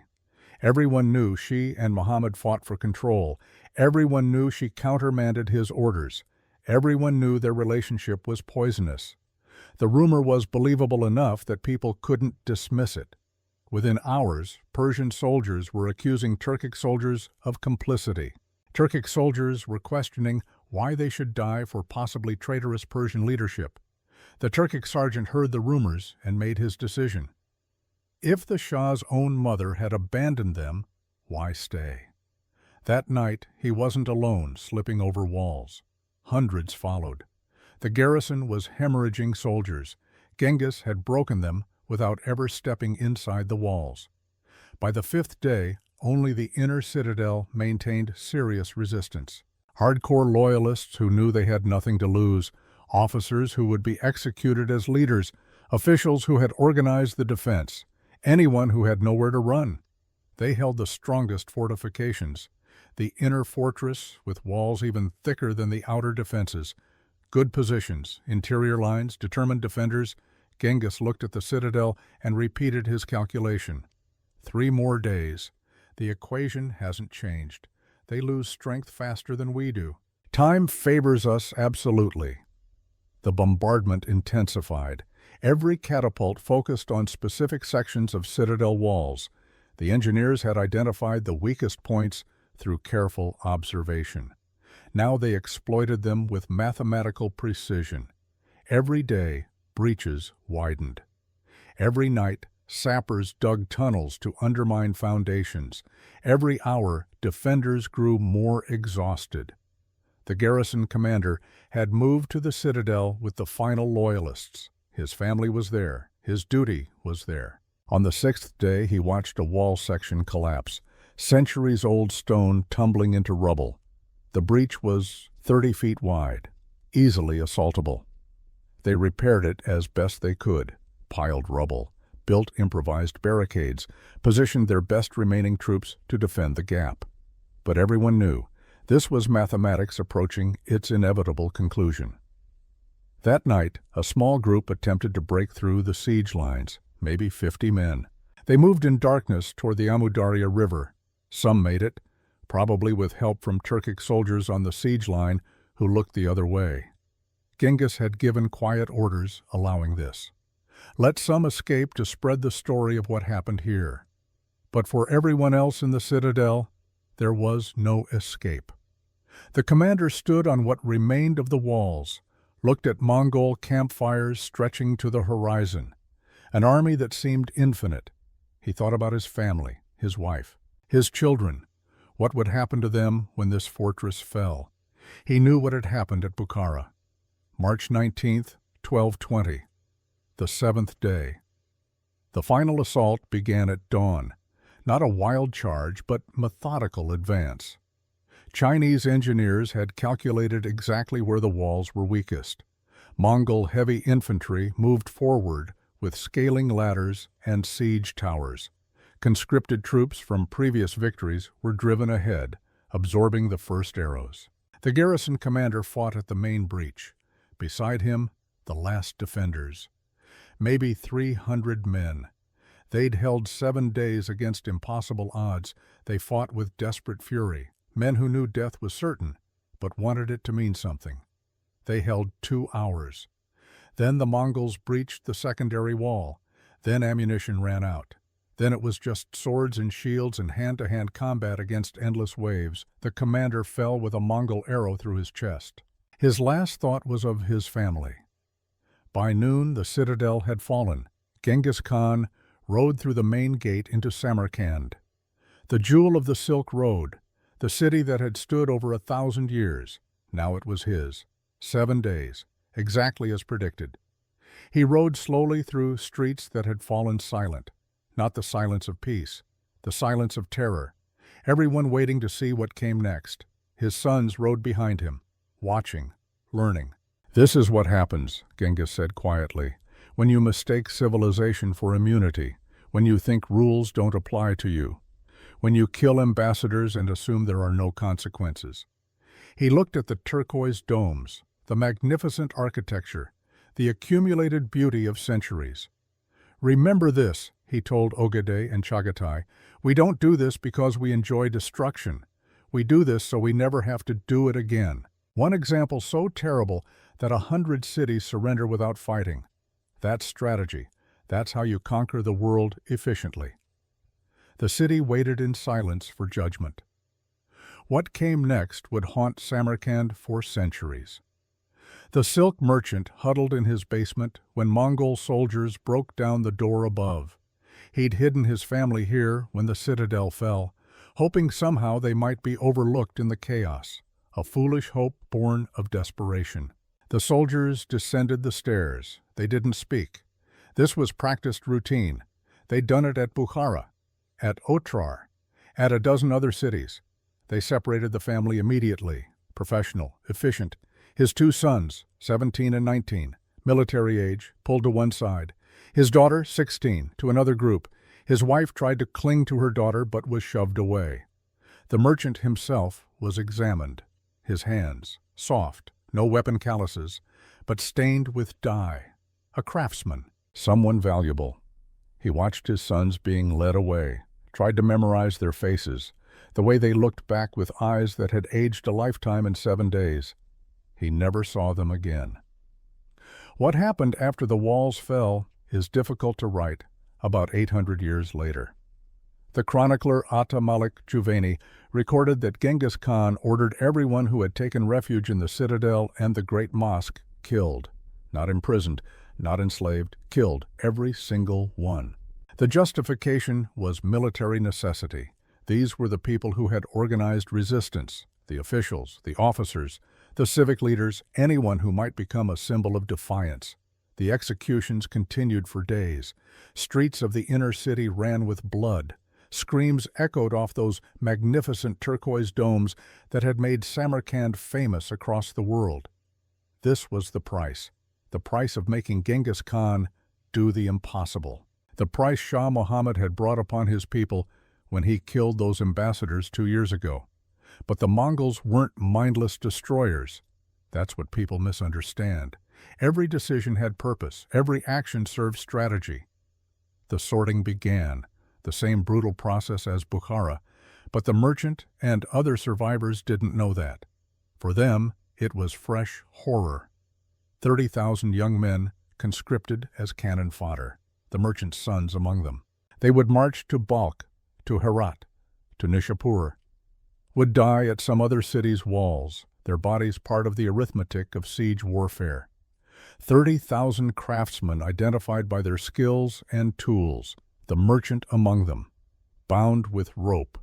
Everyone knew she and Muhammad fought for control. Everyone knew she countermanded his orders. Everyone knew their relationship was poisonous. The rumor was believable enough that people couldn't dismiss it. Within hours, Persian soldiers were accusing Turkic soldiers of complicity. Turkic soldiers were questioning why they should die for possibly traitorous Persian leadership. The Turkic sergeant heard the rumors and made his decision. If the Shah's own mother had abandoned them, why stay? That night, he wasn't alone, slipping over walls. Hundreds followed. The garrison was hemorrhaging soldiers. Genghis had broken them without ever stepping inside the walls. By the fifth day, only the inner citadel maintained serious resistance. Hardcore loyalists who knew they had nothing to lose, officers who would be executed as leaders, officials who had organized the defense, anyone who had nowhere to run. They held the strongest fortifications, the inner fortress with walls even thicker than the outer defenses. Good positions, interior lines, determined defenders. Genghis looked at the citadel and repeated his calculation. 3 more days. The equation hasn't changed. They lose strength faster than we do. Time favors us absolutely. The bombardment intensified. Every catapult focused on specific sections of citadel walls. The engineers had identified the weakest points through careful observation. Now they exploited them with mathematical precision. Every day, breaches widened. Every night, sappers dug tunnels to undermine foundations. Every hour, defenders grew more exhausted. The garrison commander had moved to the citadel with the final loyalists. His family was there. His duty was there. On the 6th day, he watched a wall section collapse, centuries-old stone tumbling into rubble. The breach was 30 feet wide, easily assaultable. They repaired it as best they could, piled rubble, built improvised barricades, positioned their best remaining troops to defend the gap. But everyone knew this was mathematics approaching its inevitable conclusion. That night, a small group attempted to break through the siege lines, maybe 50 men. They moved in darkness toward the Amudarya River. Some made it, probably with help from Turkic soldiers on the siege line who looked the other way. Genghis had given quiet orders allowing this. Let some escape to spread the story of what happened here. But for everyone else in the citadel, there was no escape. The commander stood on what remained of the walls, looked at Mongol campfires stretching to the horizon, an army that seemed infinite. He thought about his family, his wife, his children. What would happen to them when this fortress fell? He knew what had happened at Bukhara. March 19th, 1220, the seventh day. The final assault began at dawn, not a wild charge, but methodical advance. Chinese engineers had calculated exactly where the walls were weakest. Mongol heavy infantry moved forward with scaling ladders and siege towers. Conscripted troops from previous victories were driven ahead, absorbing the first arrows. The garrison commander fought at the main breach. Beside him, the last defenders. Maybe 300 men. They'd held 7 days against impossible odds. They fought with desperate fury. Men who knew death was certain, but wanted it to mean something. They held 2 hours. Then the Mongols breached the secondary wall. Then ammunition ran out. Then it was just swords and shields and hand-to-hand combat against endless waves. The commander fell with a Mongol arrow through his chest. His last thought was of his family. By noon, the citadel had fallen. Genghis Khan rode through the main gate into Samarkand, the jewel of the Silk Road, the city that had stood over 1,000 years. Now it was his. 7 days, exactly as predicted. He rode slowly through streets that had fallen silent, not the silence of peace, the silence of terror, everyone waiting to see what came next. His sons rode behind him, watching, learning. "This is what happens," Genghis said quietly, "when you mistake civilization for immunity, when you think rules don't apply to you, when you kill ambassadors and assume there are no consequences." He looked at the turquoise domes, the magnificent architecture, the accumulated beauty of centuries. "Remember this," he told Ogedei and Chagatai, "we don't do this because we enjoy destruction. We do this so we never have to do it again." One example so terrible that 100 cities surrender without fighting. That's strategy. That's how you conquer the world efficiently. The city waited in silence for judgment. What came next would haunt Samarkand for centuries. The silk merchant huddled in his basement when Mongol soldiers broke down the door above. He'd hidden his family here when the citadel fell, hoping somehow they might be overlooked in the chaos, a foolish hope born of desperation. The soldiers descended the stairs. They didn't speak. This was practiced routine. They'd done it at Bukhara, at Otrar, at a dozen other cities. They separated the family immediately, professional, efficient. His 2 sons, 17 and 19, military age, pulled to one side. His daughter, 16, to another group. His wife tried to cling to her daughter but was shoved away. The merchant himself was examined. His hands, soft, no weapon calluses, but stained with dye. A craftsman, someone valuable. He watched his sons being led away, tried to memorize their faces, the way they looked back with eyes that had aged a lifetime in 7 days. He never saw them again. What happened after the walls fell is difficult to write about 800 years later. The chronicler Atta Malik Juvayni recorded that Genghis Khan ordered everyone who had taken refuge in the citadel and the great mosque killed, not imprisoned, not enslaved, killed, every single one. The justification was military necessity. These were the people who had organized resistance, the officials, the officers, the civic leaders, anyone who might become a symbol of defiance. The executions continued for days. Streets of the inner city ran with blood. Screams echoed off those magnificent turquoise domes that had made Samarkand famous across the world. This was the price of making Genghis Khan do the impossible. The price Shah Muhammad had brought upon his people when he killed those ambassadors 2 years ago. But the Mongols weren't mindless destroyers. That's what people misunderstand. Every decision had purpose. Every action served strategy. The sorting began, the same brutal process as Bukhara, but the merchant and other survivors didn't know that. For them, it was fresh horror. 30,000 young men conscripted as cannon fodder, the merchant's sons among them. They would march to Balkh, to Herat, to Nishapur. would die at some other city's walls, their bodies part of the arithmetic of siege warfare. 30,000 craftsmen identified by their skills and tools, the merchant among them, bound with rope,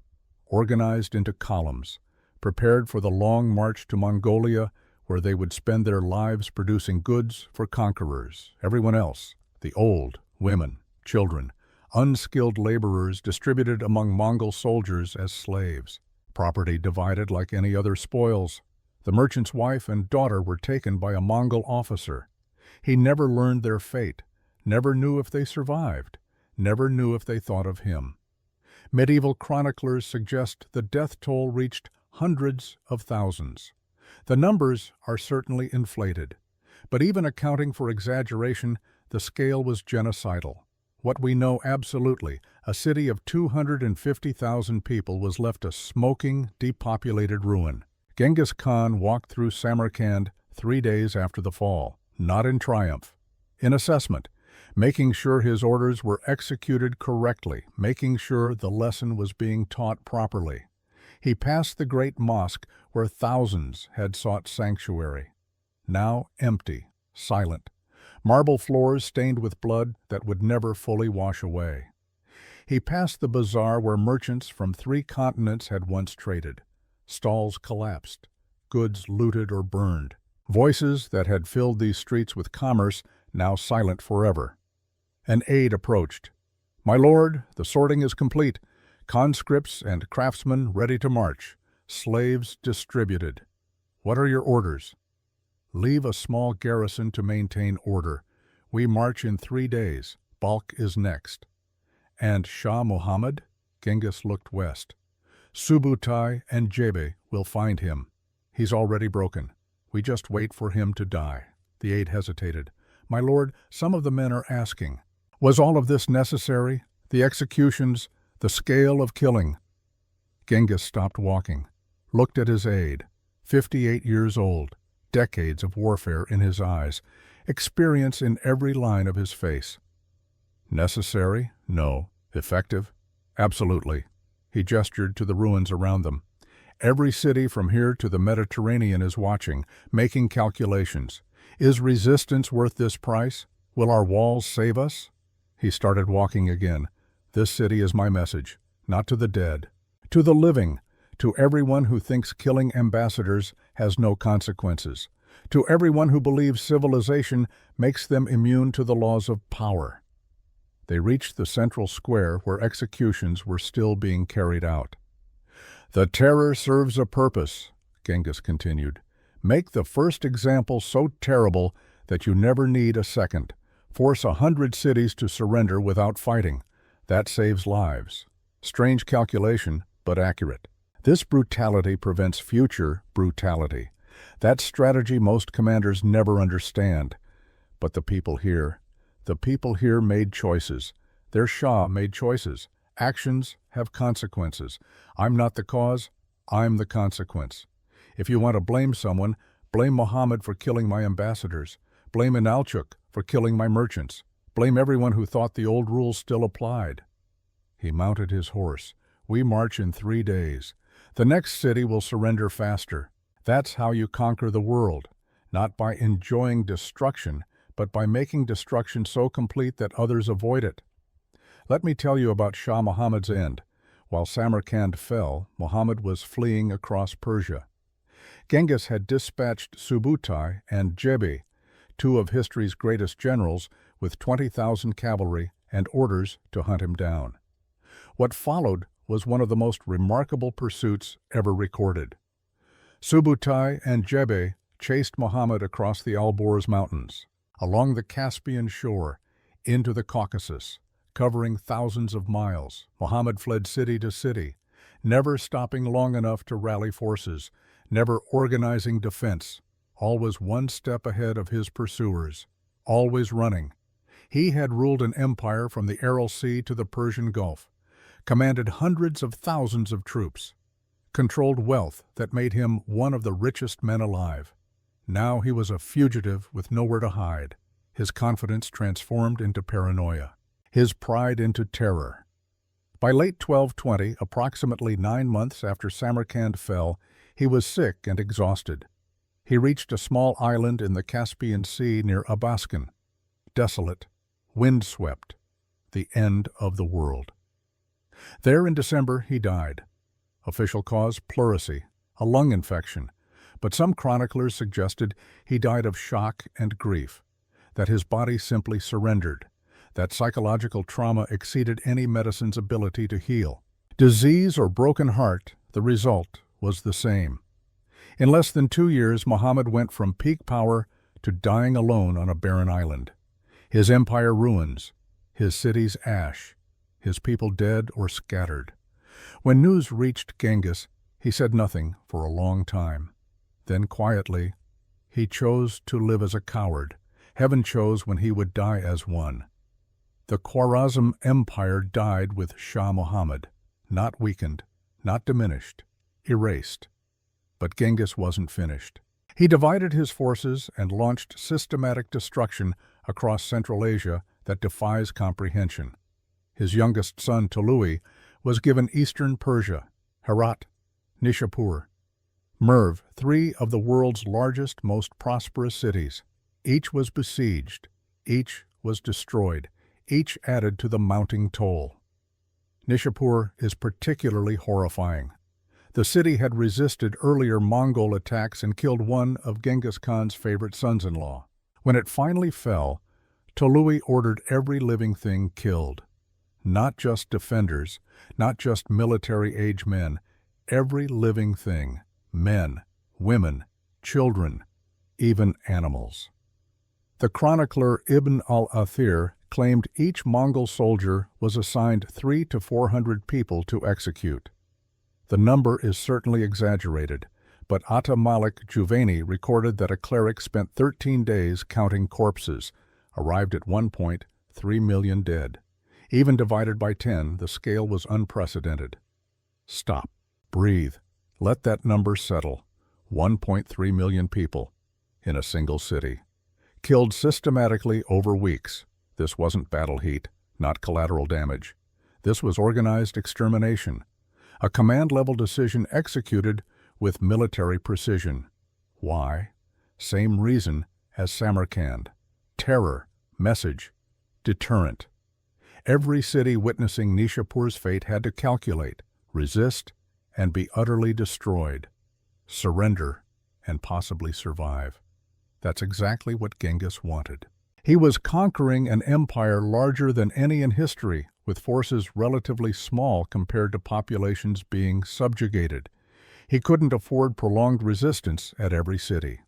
organized into columns, prepared for the long march to Mongolia, where they would spend their lives producing goods for conquerors. Everyone else, the old, women, children, unskilled laborers distributed among Mongol soldiers as slaves. Property divided like any other spoils. The merchant's wife and daughter were taken by a Mongol officer. He never learned their fate, never knew if they survived, never knew if they thought of him. Medieval chroniclers suggest the death toll reached hundreds of thousands. The numbers are certainly inflated, but even accounting for exaggeration, the scale was genocidal. What we know absolutely, a city of 250,000 people was left a smoking, depopulated ruin. Genghis Khan walked through Samarkand 3 days after the fall, not in triumph, in assessment, making sure his orders were executed correctly, making sure the lesson was being taught properly. He passed the great mosque where thousands had sought sanctuary. Now empty, silent, marble floors stained with blood that would never fully wash away. He passed the bazaar where merchants from 3 continents had once traded. Stalls collapsed, goods looted or burned. Voices that had filled these streets with commerce now silent forever. An aide approached. "My lord, the sorting is complete. Conscripts and craftsmen ready to march. Slaves distributed. What are your orders?" "Leave a small garrison to maintain order. We march in 3 days. Balkh is next." "And Shah Muhammad?" Genghis looked west. "Subutai and Jebe will find him. He's already broken. We just wait for him to die." The aide hesitated. "My lord, some of the men are asking, was all of this necessary? The executions, the scale of killing?" Genghis stopped walking, looked at his aide, 58 years old, decades of warfare in his eyes, experience in every line of his face. "Necessary? No. Effective? Absolutely." He gestured to the ruins around them. "Every city from here to the Mediterranean is watching, making calculations. Is resistance worth this price? Will our walls save us?" He started walking again. "This city is my message, not to the dead, to the living, to everyone who thinks killing ambassadors has no consequences, to everyone who believes civilization makes them immune to the laws of power." They reached the central square where executions were still being carried out. "The terror serves a purpose," Genghis continued. "Make the first example so terrible that you never need a second. Force 100 cities to surrender without fighting. That saves lives. Strange calculation, but accurate. This brutality prevents future brutality. That strategy most commanders never understand. But the people here made choices. Their Shah made choices. Actions have consequences. I'm not the cause, I'm the consequence. If you want to blame someone, blame Muhammad for killing my ambassadors. Blame Inalchuk for killing my merchants. Blame everyone who thought the old rules still applied." He mounted his horse. "We march in 3 days. The next city will surrender faster. That's how you conquer the world, not by enjoying destruction, but by making destruction so complete that others avoid it. Let me tell you about Shah Muhammad's end. While Samarkand fell, Muhammad was fleeing across Persia. Genghis had dispatched Subutai and Jebe, 2 of history's greatest generals, with 20,000 cavalry and orders to hunt him down. What followed was one of the most remarkable pursuits ever recorded. Subutai and Jebe chased Muhammad across the Alborz Mountains, along the Caspian shore, into the Caucasus, covering thousands of miles. Muhammad fled city to city, never stopping long enough to rally forces, never organizing defense, always one step ahead of his pursuers, always running. He had ruled an empire from the Aral Sea to the Persian Gulf, commanded hundreds of thousands of troops, controlled wealth that made him one of the richest men alive. Now he was a fugitive with nowhere to hide, his confidence transformed into paranoia, his pride into terror. By late 1220, approximately 9 months after Samarkand fell, he was sick and exhausted. He reached a small island in the Caspian Sea near Abaskan, desolate, windswept, the end of the world. There in December he died. Official cause, pleurisy, a lung infection, but some chroniclers suggested he died of shock and grief, that his body simply surrendered, that psychological trauma exceeded any medicine's ability to heal. Disease or broken heart, the result was the same. In less than 2 years, Muhammad went from peak power to dying alone on a barren island. His empire ruins, his cities ash, his people dead or scattered. When news reached Genghis, he said nothing for a long time. Then quietly, he chose to live as a coward. Heaven chose when he would die as one. The Khwarazm Empire died with Shah Muhammad, not weakened, not diminished, erased. But Genghis wasn't finished. He divided his forces and launched systematic destruction across Central Asia that defies comprehension. His youngest son, Tolui, was given eastern Persia, Herat, Nishapur, Merv, 3 of the world's largest, most prosperous cities. Each was besieged, each was destroyed, each added to the mounting toll. Nishapur is particularly horrifying. The city had resisted earlier Mongol attacks and killed one of Genghis Khan's favorite sons-in-law. When it finally fell, Tolui ordered every living thing killed. Not just defenders, not just military-age men, every living thing, men, women, children, even animals. The chronicler Ibn al-Athir claimed each Mongol soldier was assigned 300 to 400 people to execute. The number is certainly exaggerated, but Atta Malik Juvayni recorded that a cleric spent 13 days counting corpses, arrived at one point 3 million dead. Even divided by 10, the scale was unprecedented. Stop. Breathe. Let that number settle. 1.3 million people in a single city. Killed systematically over weeks. This wasn't battle heat, not collateral damage. This was organized extermination. A command-level decision executed with military precision. Why? Same reason as Samarkand. Terror, message, deterrent. Every city witnessing Nishapur's fate had to calculate, resist, and be utterly destroyed. Surrender, and possibly survive. That's exactly what Genghis wanted. He was conquering an empire larger than any in history, with forces relatively small compared to populations being subjugated. He couldn't afford prolonged resistance at every city.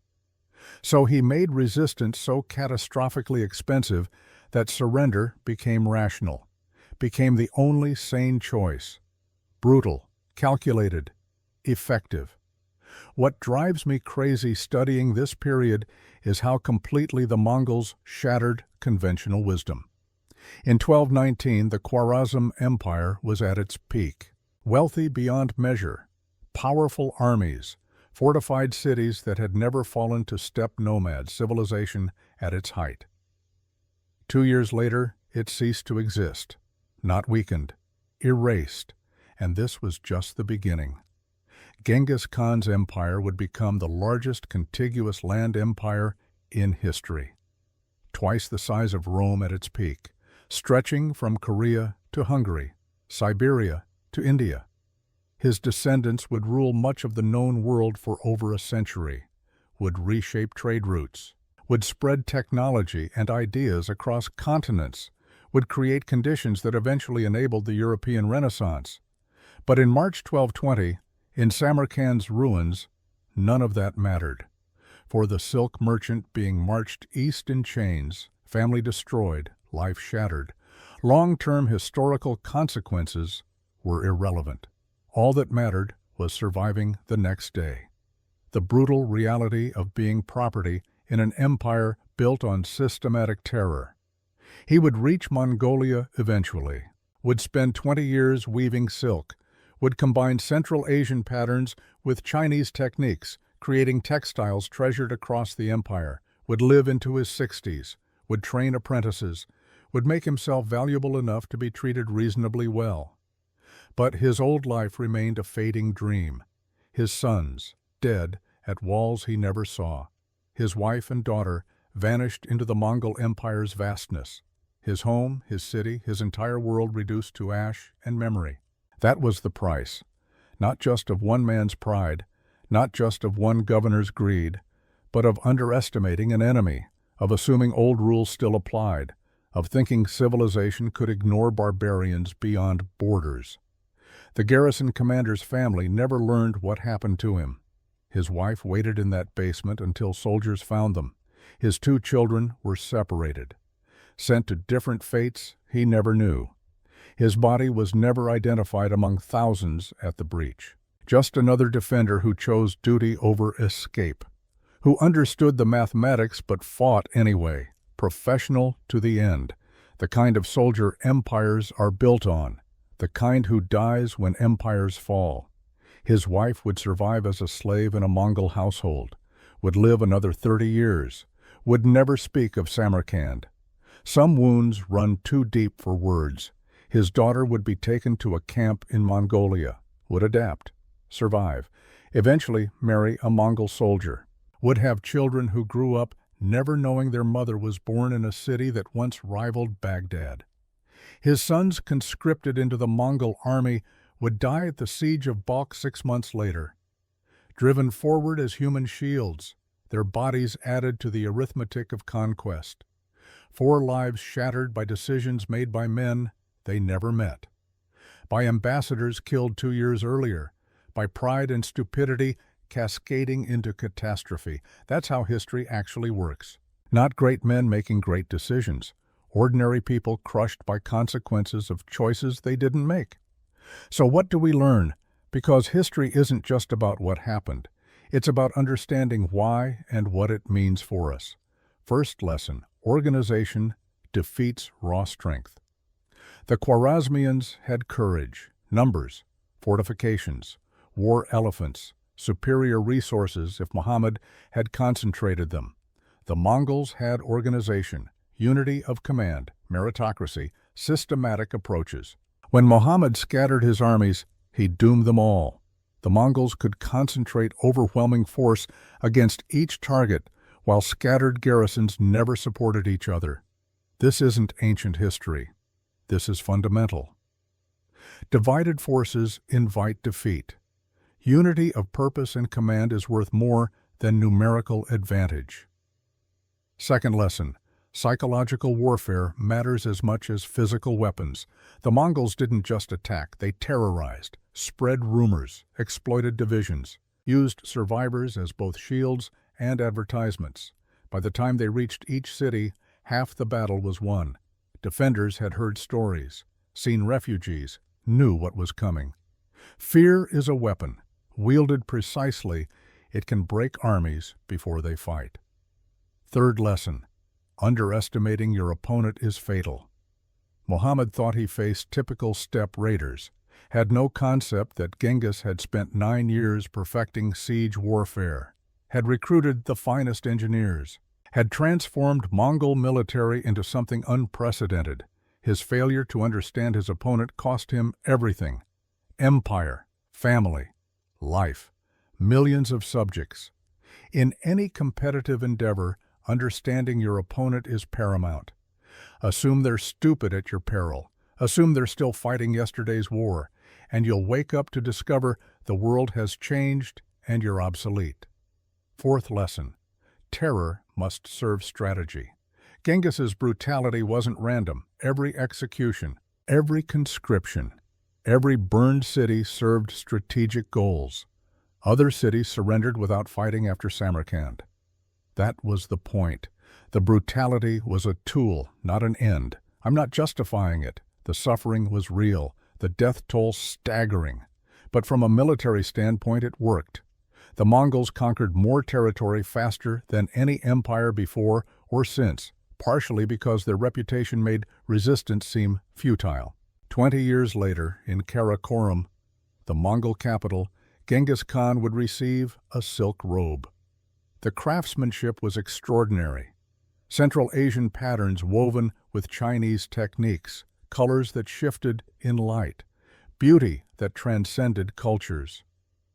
So he made resistance so catastrophically expensive that surrender became rational, became the only sane choice. Brutal, calculated, effective. What drives me crazy studying this period is how completely the Mongols shattered conventional wisdom. In 1219, the Khwarazm Empire was at its peak. Wealthy beyond measure, powerful armies, fortified cities that had never fallen to steppe nomad civilization at its height. 2 years later, it ceased to exist, not weakened, erased, and this was just the beginning. Genghis Khan's empire would become the largest contiguous land empire in history. Twice the size of Rome at its peak, stretching from Korea to Hungary, Siberia to India. His descendants would rule much of the known world for over a century, would reshape trade routes, would spread technology and ideas across continents, would create conditions that eventually enabled the European Renaissance. But in March 1220, in Samarkand's ruins, none of that mattered. For the silk merchant being marched east in chains, family destroyed, life shattered, long-term historical consequences were irrelevant. All that mattered was surviving the next day. The brutal reality of being property in an empire built on systematic terror. He would reach Mongolia eventually, would spend 20 years weaving silk, would combine Central Asian patterns with Chinese techniques, creating textiles treasured across the empire, would live into his 60s, would train apprentices, would make himself valuable enough to be treated reasonably well. But his old life remained a fading dream. His sons, dead at walls he never saw. His wife and daughter vanished into the Mongol Empire's vastness. His home, his city, his entire world reduced to ash and memory. That was the price, not just of one man's pride, not just of one governor's greed, but of underestimating an enemy, of assuming old rules still applied, of thinking civilization could ignore barbarians beyond borders. The garrison commander's family never learned what happened to him. His wife waited in that basement until soldiers found them. His 2 children were separated. Sent to different fates he never knew. His body was never identified among thousands at the breach. Just another defender who chose duty over escape, who understood the mathematics but fought anyway, professional to the end, the kind of soldier empires are built on, the kind who dies when empires fall. His wife would survive as a slave in a Mongol household, would live another 30 years, would never speak of Samarkand. Some wounds run too deep for words. His daughter would be taken to a camp in Mongolia, would adapt, survive, eventually marry a Mongol soldier, would have children who grew up never knowing their mother was born in a city that once rivaled Baghdad. His sons, conscripted into the Mongol army, would die at the siege of Balkh 6 months later. Driven forward as human shields, their bodies added to the arithmetic of conquest. 4 lives shattered by decisions made by men they never met. By ambassadors killed 2 years earlier. By pride and stupidity cascading into catastrophe. That's how history actually works. Not great men making great decisions. Ordinary people crushed by consequences of choices they didn't make. So what do we learn? Because history isn't just about what happened. It's about understanding why and what it means for us. First lesson, organization defeats raw strength. The Khwarezmians had courage, numbers, fortifications, war elephants, superior resources if Muhammad had concentrated them. The Mongols had organization, unity of command, meritocracy, systematic approaches. When Muhammad scattered his armies, he doomed them all. The Mongols could concentrate overwhelming force against each target, while scattered garrisons never supported each other. This isn't ancient history. This is fundamental. Divided forces invite defeat. Unity of purpose and command is worth more than numerical advantage. Second lesson, psychological warfare matters as much as physical weapons. The Mongols didn't just attack, they terrorized, spread rumors, exploited divisions, used survivors as both shields and advertisements. By the time they reached each city, half the battle was won. Defenders had heard stories, seen refugees, knew what was coming. Fear is a weapon. Wielded precisely, it can break armies before they fight. Third lesson, underestimating your opponent is fatal. Muhammad thought he faced typical steppe raiders, had no concept that Genghis had spent 9 years perfecting siege warfare, had recruited the finest engineers, had transformed Mongol military into something unprecedented. His failure to understand his opponent cost him everything: empire, family, life, millions of subjects. In any competitive endeavor, understanding your opponent is paramount. Assume they're stupid at your peril. Assume they're still fighting yesterday's war, and you'll wake up to discover the world has changed and you're obsolete. Fourth lesson, terror must serve strategy. Genghis's brutality wasn't random. Every execution, every conscription, every burned city served strategic goals. Other cities surrendered without fighting after Samarkand. That was the point. The brutality was a tool, not an end. I'm not justifying it. The suffering was real, the death toll staggering. But from a military standpoint, it worked. The Mongols conquered more territory faster than any empire before or since, partially because their reputation made resistance seem futile. 20 years later, in Karakorum, the Mongol capital, Genghis Khan would receive a silk robe. The craftsmanship was extraordinary. Central Asian patterns woven with Chinese techniques, colors that shifted in light, beauty that transcended cultures.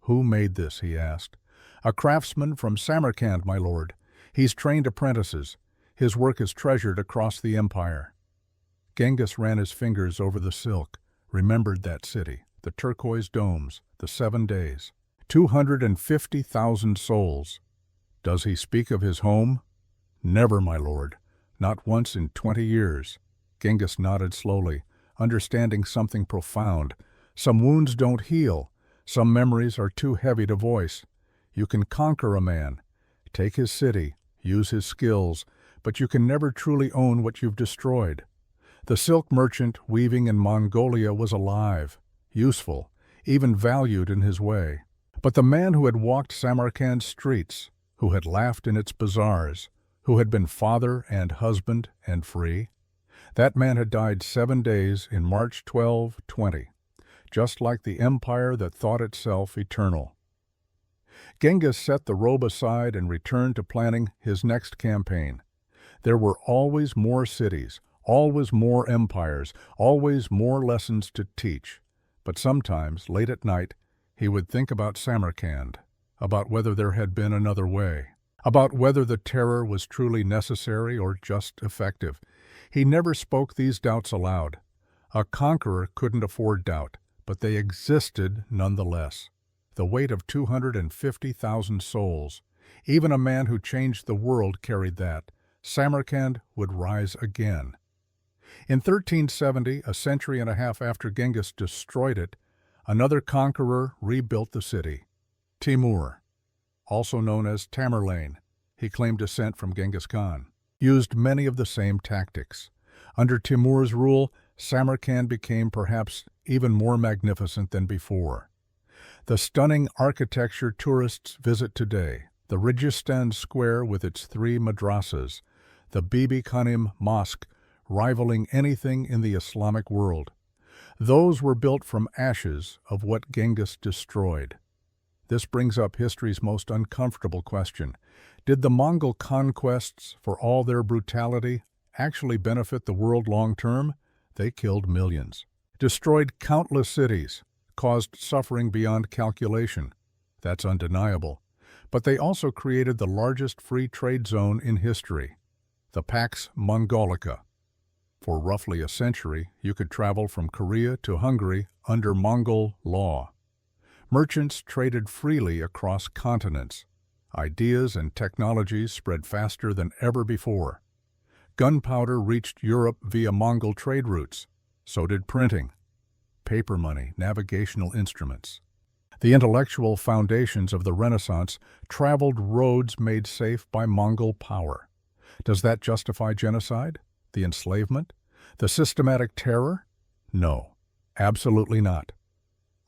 "Who made this?" he asked. "A craftsman from Samarkand, my lord. He's trained apprentices. His work is treasured across the empire." Genghis ran his fingers over the silk, remembered that city, the turquoise domes, the 7 days. 250,000 souls. Does he speak of his home? "Never, my lord. Not once in 20 years. Genghis nodded slowly, understanding something profound. Some wounds don't heal. Some memories are too heavy to voice. You can conquer a man, take his city, use his skills, but you can never truly own what you've destroyed. The silk merchant weaving in Mongolia was alive, useful, even valued in his way. But the man who had walked Samarkand's streets, who had laughed in its bazaars, who had been father and husband and free, that man had died 7 days in March 1220, just like the empire that thought itself eternal. Genghis set the robe aside and returned to planning his next campaign. There were always more cities, always more empires, always more lessons to teach. But sometimes, late at night, he would think about Samarkand, about whether there had been another way, about whether the terror was truly necessary or just effective. He never spoke these doubts aloud. A conqueror couldn't afford doubt, but they existed nonetheless. The weight of 250,000 souls. Even a man who changed the world carried that. Samarkand would rise again. In 1370, a century and a half after Genghis destroyed it, another conqueror rebuilt the city. Timur, also known as Tamerlane, he claimed descent from Genghis Khan, used many of the same tactics. Under Timur's rule, Samarkand became perhaps even more magnificent than before. The stunning architecture tourists visit today, the Registan Square with its 3 madrasas, the Bibi Khanim Mosque, rivaling anything in the Islamic world. Those were built from ashes of what Genghis destroyed. This brings up history's most uncomfortable question. Did the Mongol conquests, for all their brutality, actually benefit the world long term? They killed millions, destroyed countless cities, caused suffering beyond calculation. That's undeniable. But they also created the largest free trade zone in history, the Pax Mongolica. For roughly a century, you could travel from Korea to Hungary under Mongol law. Merchants traded freely across continents. Ideas and technologies spread faster than ever before. Gunpowder reached Europe via Mongol trade routes. So did printing, paper money, navigational instruments. The intellectual foundations of the Renaissance traveled roads made safe by Mongol power. Does that justify genocide? The enslavement? The systematic terror? No, absolutely not.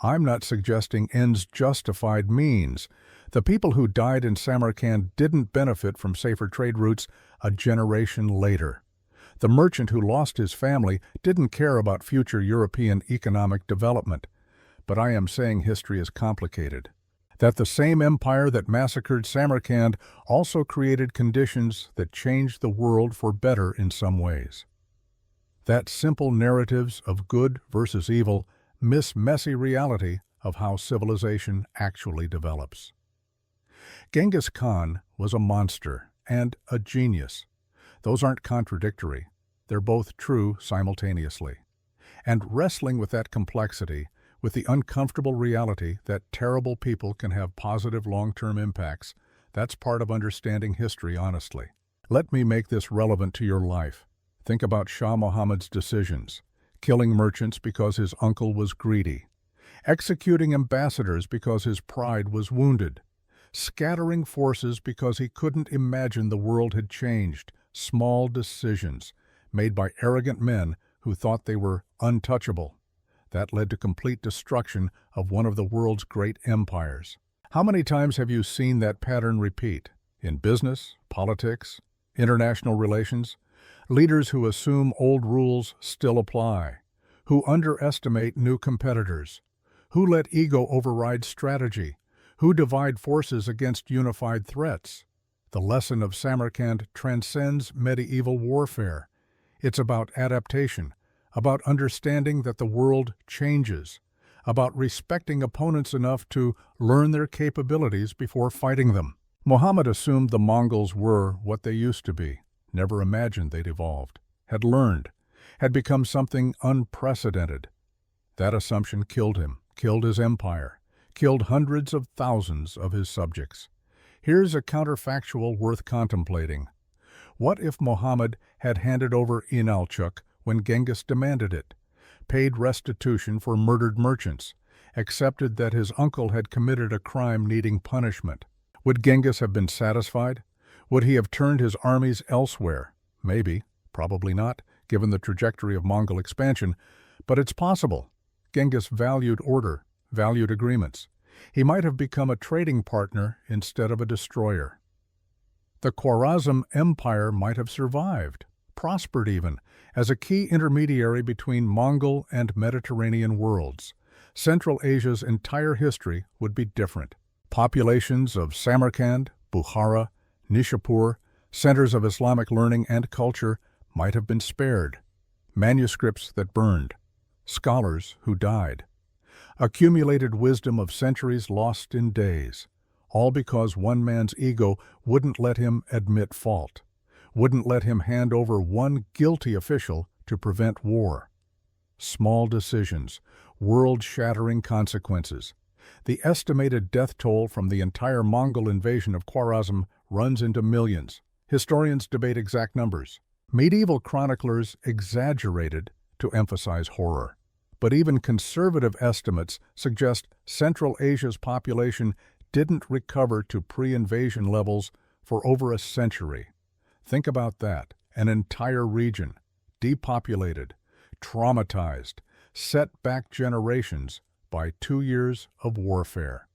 I'm not suggesting ends justified means. The people who died in Samarkand didn't benefit from safer trade routes a generation later. The merchant who lost his family didn't care about future European economic development. But I am saying history is complicated. That the same empire that massacred Samarkand also created conditions that changed the world for better in some ways. That simple narratives of good versus evil miss messy reality of how civilization actually develops. Genghis Khan was a monster and a genius. Those aren't contradictory. They're both true simultaneously. And wrestling with that complexity, with the uncomfortable reality that terrible people can have positive long-term impacts, that's part of understanding history honestly. Let me make this relevant to your life. Think about Shah Muhammad's decisions, killing merchants because his uncle was greedy, executing ambassadors because his pride was wounded, scattering forces because he couldn't imagine the world had changed, small decisions made by arrogant men who thought they were untouchable. That led to complete destruction of one of the world's great empires. How many times have you seen that pattern repeat? In business, politics, international relations? Leaders who assume old rules still apply, who underestimate new competitors, who let ego override strategy, who divide forces against unified threats. The lesson of Samarkand transcends medieval warfare. It's about adaptation, about understanding that the world changes, about respecting opponents enough to learn their capabilities before fighting them. Muhammad assumed the Mongols were what they used to be, never imagined they'd evolved, had learned, had become something unprecedented. That assumption killed him, killed his empire, killed hundreds of thousands of his subjects. Here's a counterfactual worth contemplating. What if Muhammad had handed over Inalchuq when Genghis demanded it, paid restitution for murdered merchants, accepted that his uncle had committed a crime needing punishment? Would Genghis have been satisfied? Would he have turned his armies elsewhere? Maybe, probably not, given the trajectory of Mongol expansion, but it's possible. Genghis valued order, valued agreements. He might have become a trading partner instead of a destroyer. The Khwarezm Empire might have survived, prospered even, as a key intermediary between Mongol and Mediterranean worlds. Central Asia's entire history would be different. Populations of Samarkand, Bukhara, Nishapur, centers of Islamic learning and culture, might have been spared. Manuscripts that burned. Scholars who died. Accumulated wisdom of centuries lost in days. All because one man's ego wouldn't let him admit fault, wouldn't let him hand over one guilty official to prevent war. Small decisions, world-shattering consequences. The estimated death toll from the entire Mongol invasion of Khwarezm runs into millions. Historians debate exact numbers. Medieval chroniclers exaggerated to emphasize horror. But even conservative estimates suggest Central Asia's population didn't recover to pre-invasion levels for over a century. Think about that. An entire region, depopulated, traumatized, set back generations by 2 years of warfare.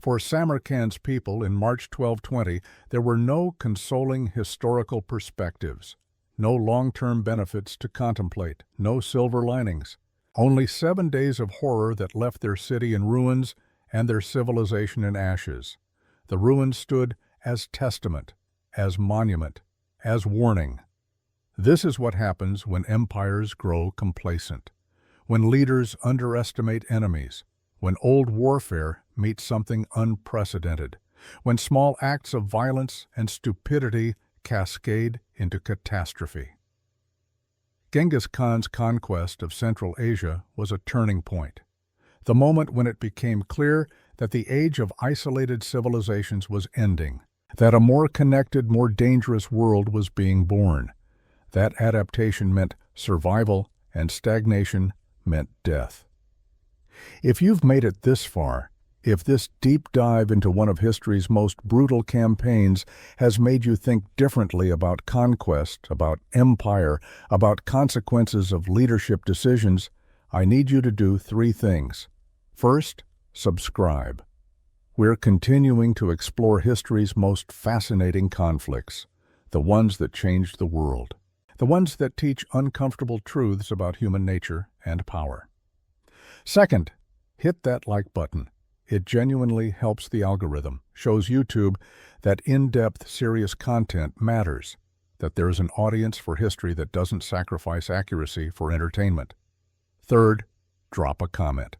For Samarkand's people in March 1220, there were no consoling historical perspectives, no long-term benefits to contemplate, no silver linings. Only 7 days of horror that left their city in ruins and their civilization in ashes. The ruins stood as testament, as monument, as warning. This is what happens when empires grow complacent, when leaders underestimate enemies, when old warfare meets something unprecedented, when small acts of violence and stupidity cascade into catastrophe. Genghis Khan's conquest of Central Asia was a turning point, the moment when it became clear that the age of isolated civilizations was ending, that a more connected, more dangerous world was being born. That adaptation meant survival, and stagnation meant death. If you've made it this far, if this deep dive into one of history's most brutal campaigns has made you think differently about conquest, about empire, about consequences of leadership decisions, I need you to do 3 things. First, subscribe. We're continuing to explore history's most fascinating conflicts, the ones that changed the world, the ones that teach uncomfortable truths about human nature and power. Second, hit that like button. It genuinely helps the algorithm, shows YouTube that in-depth, serious content matters, that there is an audience for history that doesn't sacrifice accuracy for entertainment. Third, drop a comment.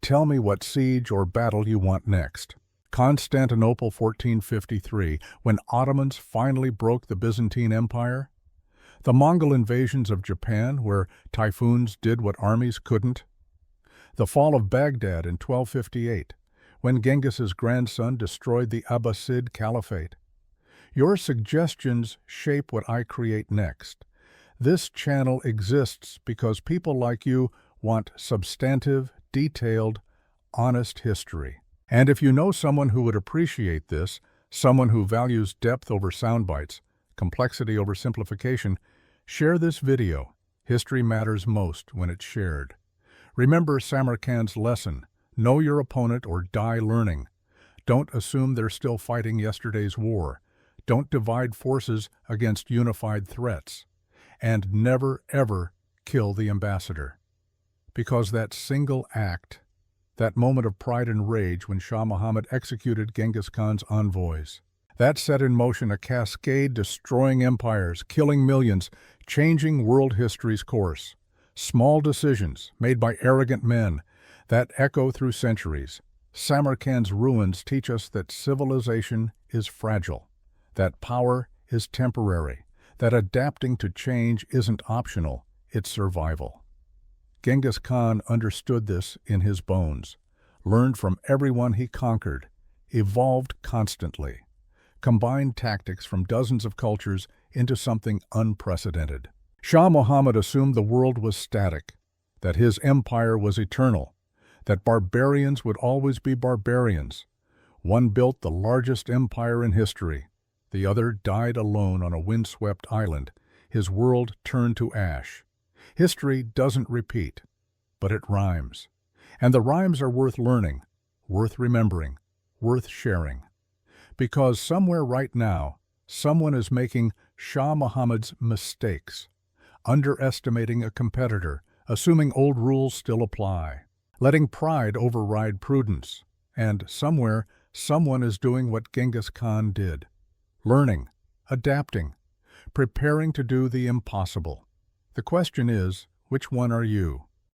Tell me what siege or battle you want next. Constantinople 1453, when Ottomans finally broke the Byzantine Empire? The Mongol invasions of Japan, where typhoons did what armies couldn't? The fall of Baghdad in 1258, when Genghis's grandson destroyed the Abbasid Caliphate. Your suggestions shape what I create next. This channel exists because people like you want substantive, detailed, honest history. And if you know someone who would appreciate this, someone who values depth over sound bites, complexity over simplification, share this video. History matters most when it's shared. Remember Samarkand's lesson, know your opponent or die learning. Don't assume they're still fighting yesterday's war. Don't divide forces against unified threats. And never, ever kill the ambassador. Because that single act, that moment of pride and rage when Shah Muhammad executed Genghis Khan's envoys, that set in motion a cascade destroying empires, killing millions, changing world history's course. Small decisions made by arrogant men, that echo through centuries. Samarkand's ruins teach us that civilization is fragile, that power is temporary, that adapting to change isn't optional, it's survival. Genghis Khan understood this in his bones, learned from everyone he conquered, evolved constantly, combined tactics from dozens of cultures into something unprecedented. Shah Muhammad assumed the world was static, that his empire was eternal, that barbarians would always be barbarians. One built the largest empire in history. The other died alone on a windswept island. His world turned to ash. History doesn't repeat, but it rhymes. And the rhymes are worth learning, worth remembering, worth sharing. Because somewhere right now, someone is making Shah Muhammad's mistakes, underestimating a competitor, assuming old rules still apply, letting pride override prudence, and somewhere, someone is doing what Genghis Khan did, learning, adapting, preparing to do the impossible. The question is, which one are you?